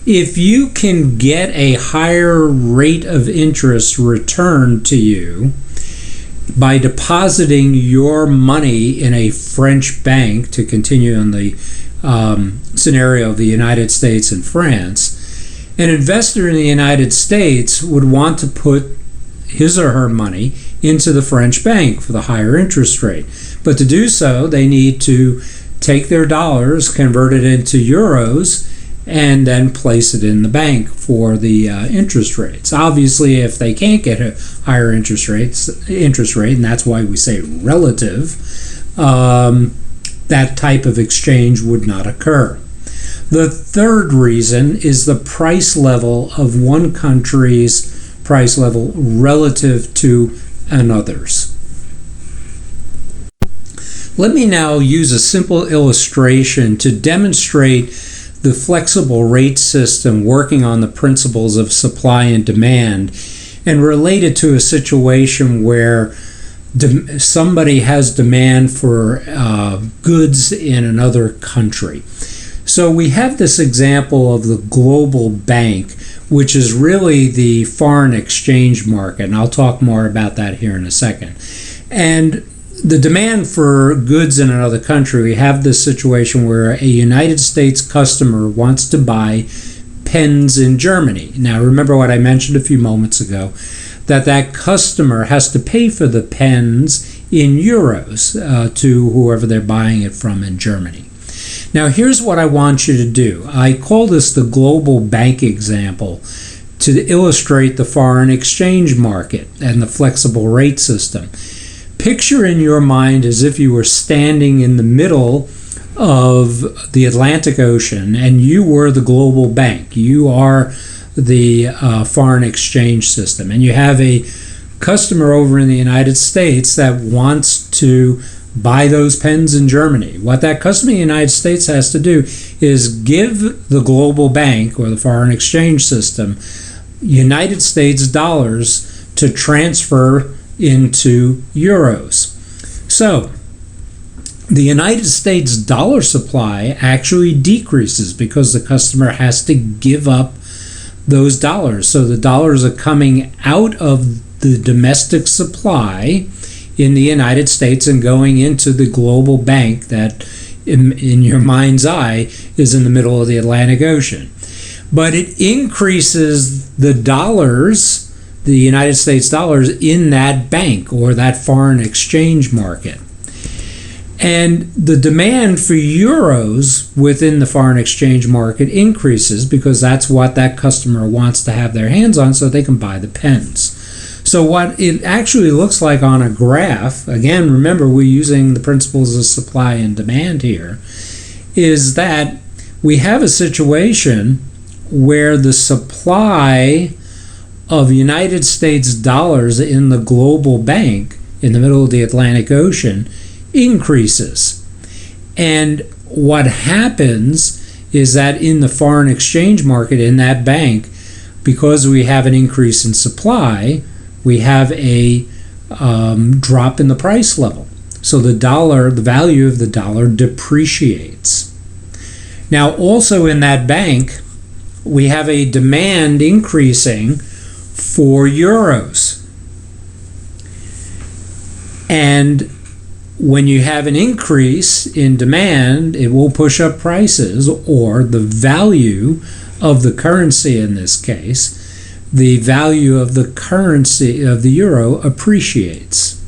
If you can get a higher rate of interest returned to you by depositing your money in a French bank, to continue on the scenario of the United States and France, an investor in the United States would want to put his or her money into the French bank for the higher interest rate. But to do so, they need to take their dollars, convert it into euros, and then place it in the bank for the interest rates. Obviously, if they can't get a higher interest rate, and that's why we say relative, that type of exchange would not occur. The third reason is the price level of one country's price level relative to another's. Let me now use a simple illustration to demonstrate the flexible rate system working on the principles of supply and demand, and relate it to a situation where somebody has demand for goods in another country. So we have this example of the global bank, which is really the foreign exchange market, and I'll talk more about that here in a second. And the demand for goods in another country, we have this situation where a United States customer wants to buy pens in Germany. Now, remember what I mentioned a few moments ago, that customer has to pay for the pens in euros to whoever they're buying it from in Germany. Now, here's what I want you to do. I call this the global bank example to illustrate the foreign exchange market and the flexible rate system. Picture in your mind as if you were standing in the middle of the Atlantic Ocean and you were the global bank. You are the foreign exchange system, and you have a customer over in the United States that wants to buy those pens in Germany. What that customer in the United States has to do is give the global bank or the foreign exchange system United States dollars to transfer into euros. So the United States dollar supply actually decreases because the customer has to give up those dollars. So the dollars are coming out of the domestic supply in the United States and going into the global bank that in your mind's eye is in the middle of the Atlantic Ocean. But it increases the dollars, the United States dollars, in that bank or that foreign exchange market. And the demand for euros within the foreign exchange market increases because that's what that customer wants to have their hands on so they can buy the pens. So what it actually looks like on a graph, again, remember we're using the principles of supply and demand here, is that we have a situation where the supply of United States dollars in the global bank in the middle of the Atlantic Ocean increases. And what happens is that in the foreign exchange market in that bank, because we have an increase in supply, we have a drop in the price level. So the value of the dollar depreciates. Now also in that bank, we have a demand increasing for euros. And when you have an increase in demand, it will push up prices, or the value of the currency in this case, the value of the currency of the euro appreciates.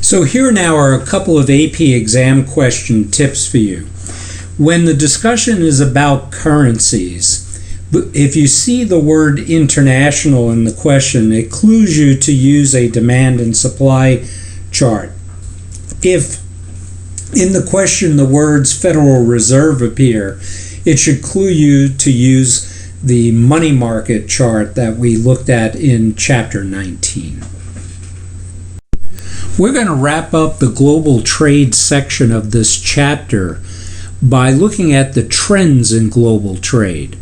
So here now are a couple of AP exam question tips for you. When the discussion is about currencies, if you see the word international in the question, it clues you to use a demand and supply chart. If in the question the words Federal Reserve appear, it should clue you to use the money market chart that we looked at in Chapter 19. We're going to wrap up the global trade section of this chapter by looking at the trends in global trade.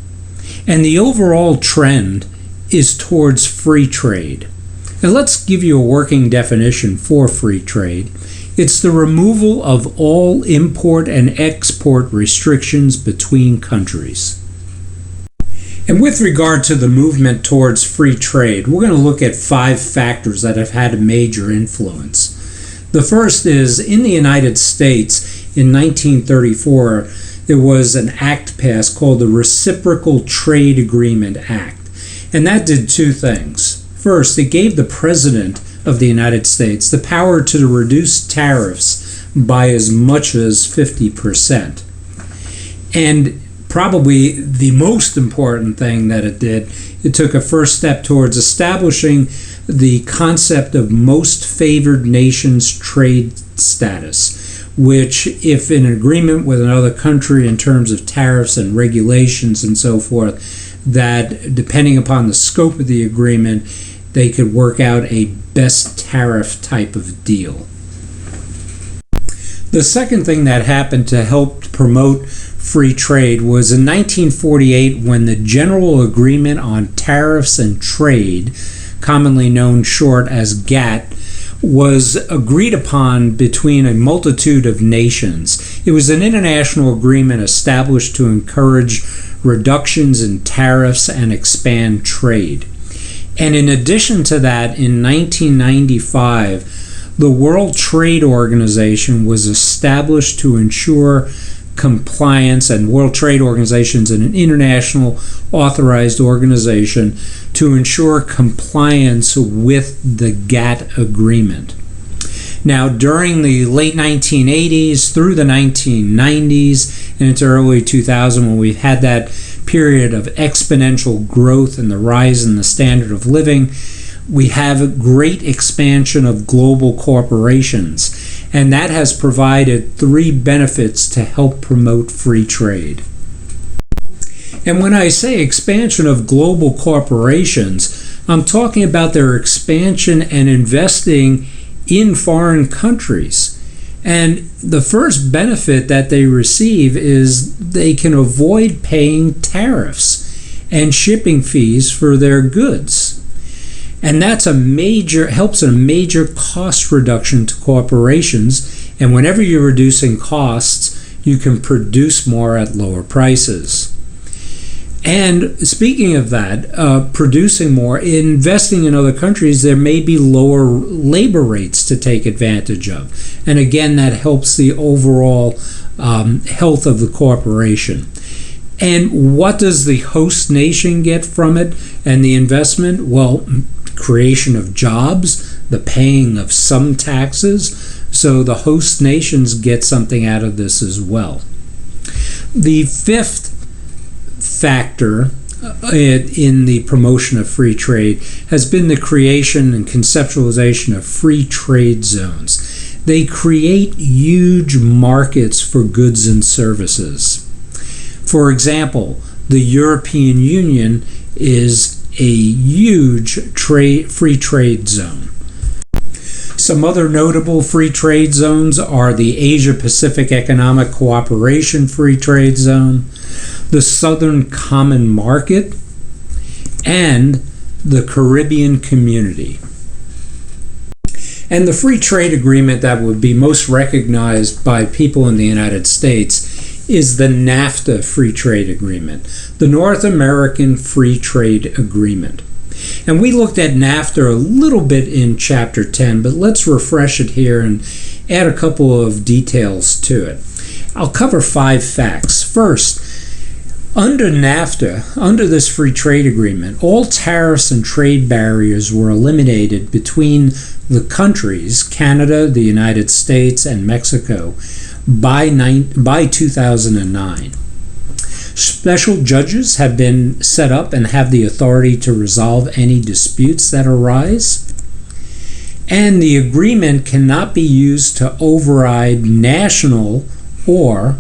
And the overall trend is towards free trade. And let's give you a working definition for free trade. It's the removal of all import and export restrictions between countries. And with regard to the movement towards free trade, we're going to look at 5 factors that have had a major influence. The first is, in the United States in 1934, there was an act passed called the Reciprocal Trade Agreement Act. And that did 2 things. First, it gave the President of the United States the power to reduce tariffs by as much as 50%. And probably the most important thing that it did, it took a first step towards establishing the concept of most favored nations trade status, which, if in agreement with another country in terms of tariffs and regulations and so forth, that depending upon the scope of the agreement, they could work out a best tariff type of deal. The second thing that happened to help promote free trade was in 1948, when the General Agreement on Tariffs and Trade, commonly known short as GATT, was agreed upon between a multitude of nations. It was an international agreement established to encourage reductions in tariffs and expand trade. And in addition to that, in 1995, the World Trade Organization was established to ensure compliance, and World Trade Organization is an international authorized organization to ensure compliance with the GATT agreement. Now, during the late 1980s through the 1990s and into early 2000, when we've had that period of exponential growth and the rise in the standard of living, we have a great expansion of global corporations, and that has provided 3 benefits to help promote free trade. And when I say expansion of global corporations, I'm talking about their expansion and investing in foreign countries. And the first benefit that they receive is they can avoid paying tariffs and shipping fees for their goods. And that's helps in a major cost reduction to corporations. And whenever you're reducing costs, you can produce more at lower prices. And speaking of that, producing more, investing in other countries, there may be lower labor rates to take advantage of. And again, that helps the overall health of the corporation. And what does the host nation get from it and the investment? Well, creation of jobs, the paying of some taxes, so the host nations get something out of this as well. The 5th factor in the promotion of free trade has been the creation and conceptualization of free trade zones. They create huge markets for goods and services. For example, the European Union is a huge free trade zone. Some other notable free trade zones are the Asia-Pacific Economic Cooperation Free Trade Zone, the Southern Common Market, and the Caribbean Community. And the free trade agreement that would be most recognized by people in the United States is the NAFTA Free Trade Agreement, the North American Free Trade Agreement. And we looked at NAFTA a little bit in Chapter 10, but let's refresh it here and add a couple of details to it. I'll cover 5 facts. First, under NAFTA, under this free trade agreement, all tariffs and trade barriers were eliminated between the countries, Canada, the United States, and Mexico, by 2009. Special judges have been set up and have the authority to resolve any disputes that arise. And the agreement cannot be used to override national or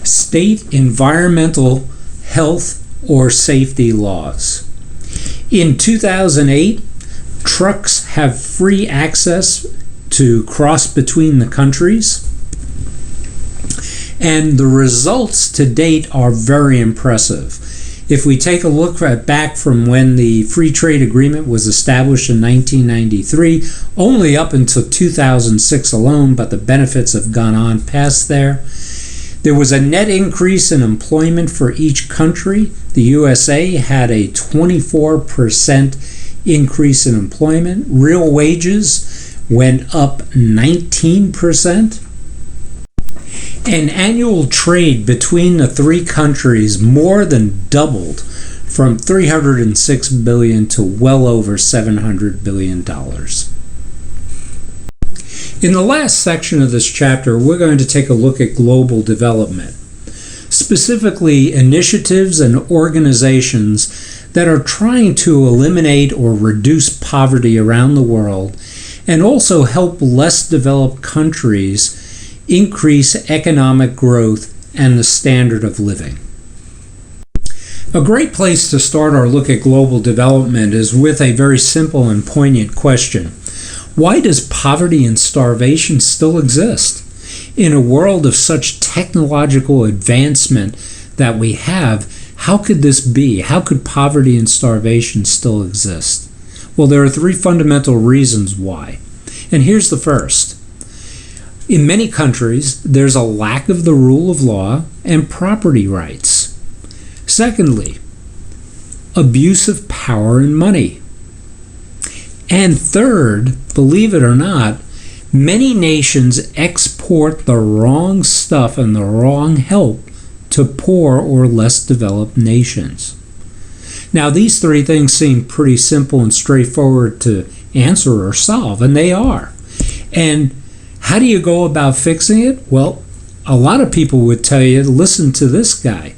state environmental, health, or safety laws. In 2008, trucks have free access to cross between the countries. And the results to date are very impressive. If we take a look back from when the Free Trade Agreement was established in 1993, only up until 2006 alone, but the benefits have gone on past there. There was a net increase in employment for each country. The USA had a 24% increase in employment. Real wages went up 19%. And annual trade between the three countries more than doubled from $306 billion to well over $700 billion. In the last section of this chapter, we're going to take a look at global development, specifically initiatives and organizations that are trying to eliminate or reduce poverty around the world and also help less developed countries increase economic growth and the standard of living. A great place to start our look at global development is with a very simple and poignant question. Why does poverty and starvation still exist? In a world of such technological advancement that we have, how could this be? How could poverty and starvation still exist? Well, there are three fundamental reasons why. And here's the first. In many countries, there's a lack of the rule of law and property rights. Secondly, abuse of power and money. And third, believe it or not, many nations export the wrong stuff and the wrong help to poor or less developed nations. Now, these three things seem pretty simple and straightforward to answer or solve, and they are. And how do you go about fixing it? Well, a lot of people would tell you, listen to this guy.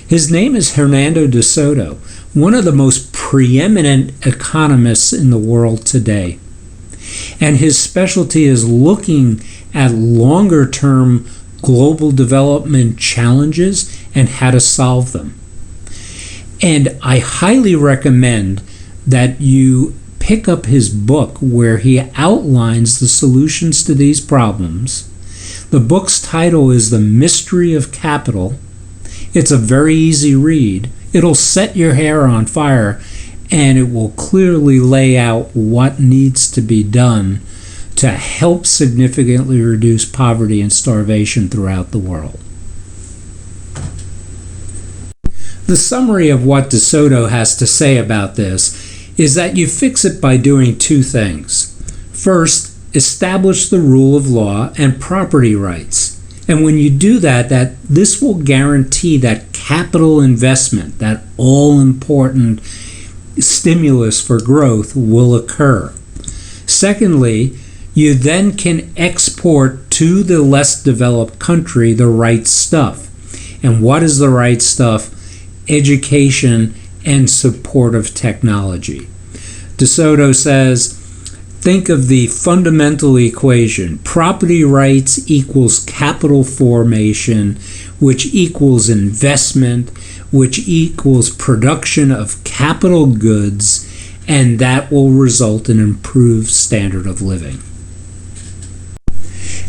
His name is Hernando de Soto, one of the most preeminent economists in the world today. And his specialty is looking at longer-term global development challenges and how to solve them. And I highly recommend that you pick up his book where he outlines the solutions to these problems. The book's title is The Mystery of Capital. It's a very easy read. It'll set your hair on fire, and it will clearly lay out what needs to be done to help significantly reduce poverty and starvation throughout the world. The summary of what De Soto has to say about this is that you fix it by doing two things. First, establish the rule of law and property rights. And when you do that, this will guarantee that capital investment, that all-important stimulus for growth, will occur. Secondly, you then can export to the less developed country the right stuff. And what is the right stuff? Education and supportive technology. De Soto says, think of the fundamental equation. Property rights equals capital formation, which equals investment, which equals production of capital goods, and that will result in improved standard of living.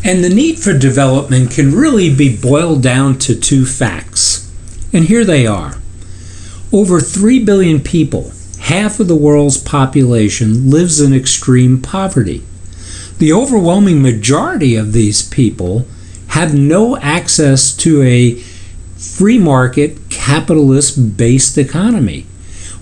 And the need for development can really be boiled down to two facts. And here they are. Over 3 billion people, half of the world's population, lives in extreme poverty. The overwhelming majority of these people have no access to a free market, capitalist-based economy,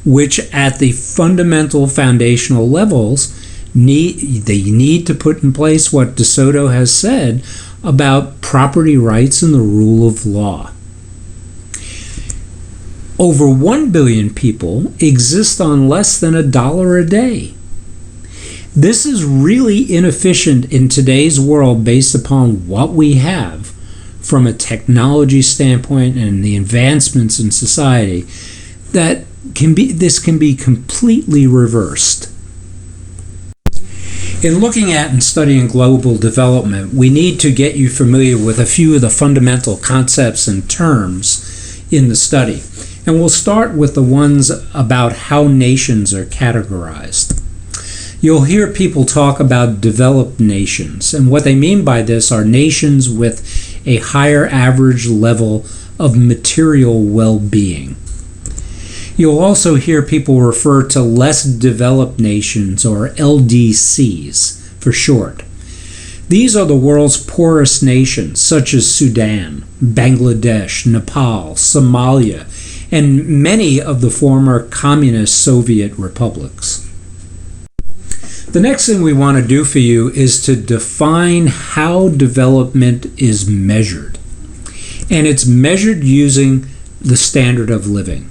which at the fundamental foundational levels they need to put in place what De Soto has said about property rights and the rule of law. Over 1 billion people exist on less than $1 a day. This is really inefficient in today's world based upon what we have from a technology standpoint and the advancements in society. This can be completely reversed. In looking at and studying global development, we need to get you familiar with a few of the fundamental concepts and terms in the study. And we'll start with the ones about how nations are categorized. You'll hear people talk about developed nations, and what they mean by this are nations with a higher average level of material well-being. You'll also hear people refer to less developed nations, or LDCs for short. These are the world's poorest nations, such as Sudan, Bangladesh, Nepal, Somalia, and many of the former communist Soviet republics. The next thing we want to do for you is to define how development is measured. And it's measured using the standard of living.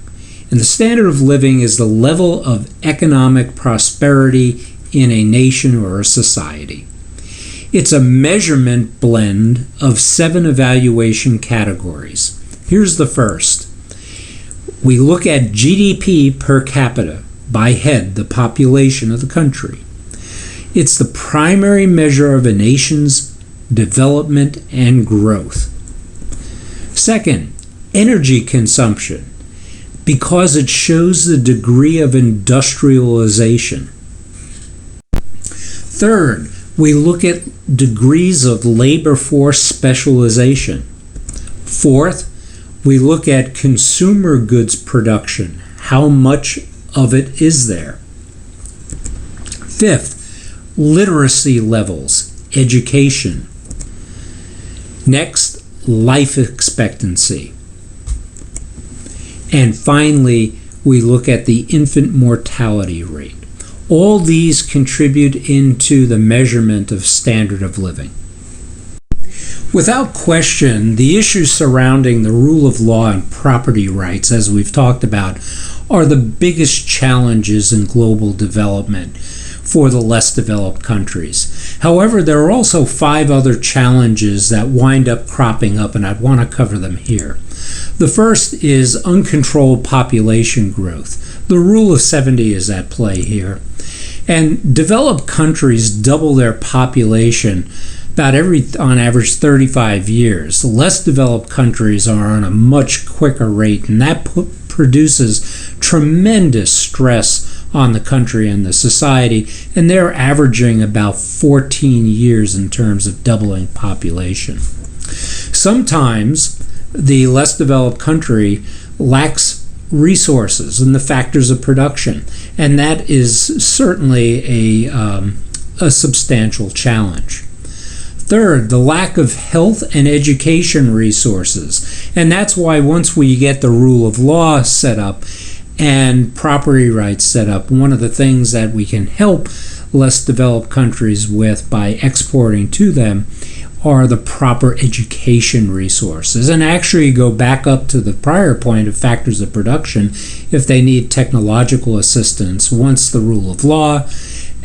And the standard of living is the level of economic prosperity in a nation or a society. It's a measurement blend of 7 evaluation categories. Here's the first. We look at GDP per capita by head, the population of the country. It's the primary measure of a nation's development and growth. Second, energy consumption, because it shows the degree of industrialization. Third, we look at degrees of labor force specialization. Fourth, we look at consumer goods production. How much of it is there? Fifth, literacy levels, education. Next, life expectancy. And finally, we look at the infant mortality rate. All these contribute into the measurement of standard of living. Without question, the issues surrounding the rule of law and property rights, as we've talked about, are the biggest challenges in global development for the less developed countries. However, there are also 5 other challenges that wind up cropping up, and I'd want to cover them here. The first is uncontrolled population growth. The rule of 70 is at play here. And developed countries double their population about on average 35 years. The less developed countries are on a much quicker rate, and that produces tremendous stress on the country and the society, and they're averaging about 14 years in terms of doubling population. Sometimes the less developed country lacks resources and the factors of production, and that is certainly a substantial challenge. Third, the lack of health and education resources, and that's why once we get the rule of law set up and property rights set up, one of the things that we can help less developed countries with by exporting to them are the proper education resources, and actually go back up to the prior point of factors of production. If they need technological assistance, once the rule of law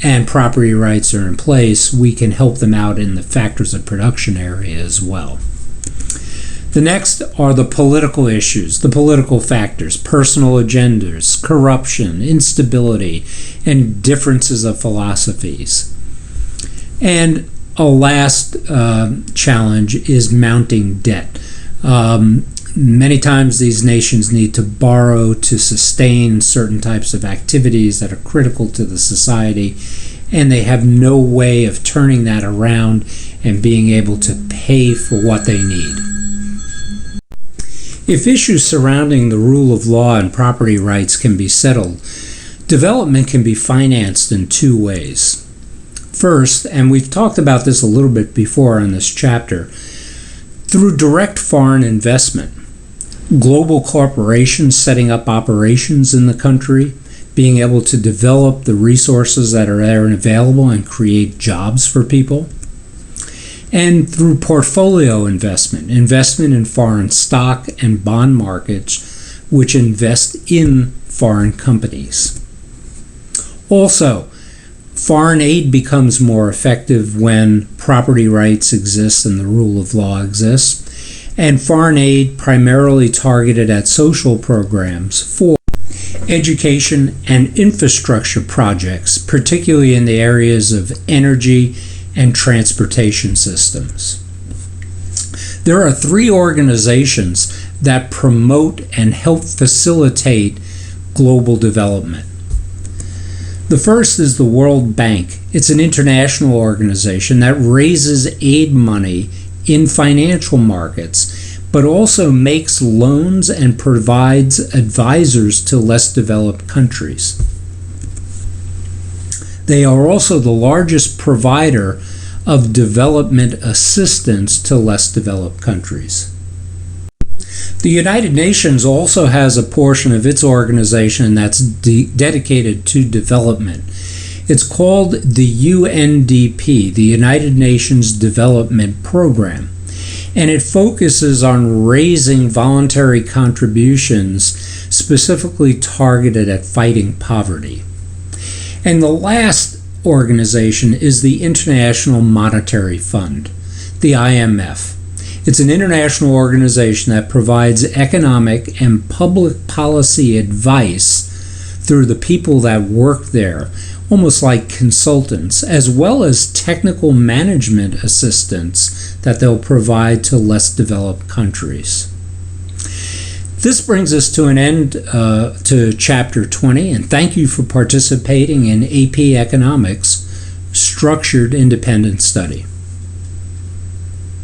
and property rights are in place, we can help them out in the factors of production area as well. The next are the political issues, the political factors, personal agendas, corruption, instability, and differences of philosophies. And a last challenge is mounting debt. Many times these nations need to borrow to sustain certain types of activities that are critical to the society, and they have no way of turning that around and being able to pay for what they need. If issues surrounding the rule of law and property rights can be settled, development can be financed in 2 ways. First, and we've talked about this a little bit before in this chapter, through direct foreign investment. Global corporations setting up operations in the country, being able to develop the resources that are there and available and create jobs for people. And through portfolio investment in foreign stock and bond markets, which invest in foreign companies. Also, foreign aid becomes more effective when property rights exist and the rule of law exists, and foreign aid primarily targeted at social programs for education and infrastructure projects, particularly in the areas of energy and transportation systems. There are 3 organizations that promote and help facilitate global development. The first is the World Bank. It's an international organization that raises aid money in financial markets but also makes loans and provides advisors to less developed countries. They are also the largest provider of development assistance to less developed countries. The United Nations also has a portion of its organization that's dedicated to development. It's called the UNDP, the United Nations Development Program, and it focuses on raising voluntary contributions specifically targeted at fighting poverty. And the last organization is the International Monetary Fund, the IMF. It's an international organization that provides economic and public policy advice through the people that work there, almost like consultants, as well as technical management assistance that they'll provide to less developed countries. This brings us to an end to Chapter 20, and thank you for participating in AP Economics Structured Independent Study.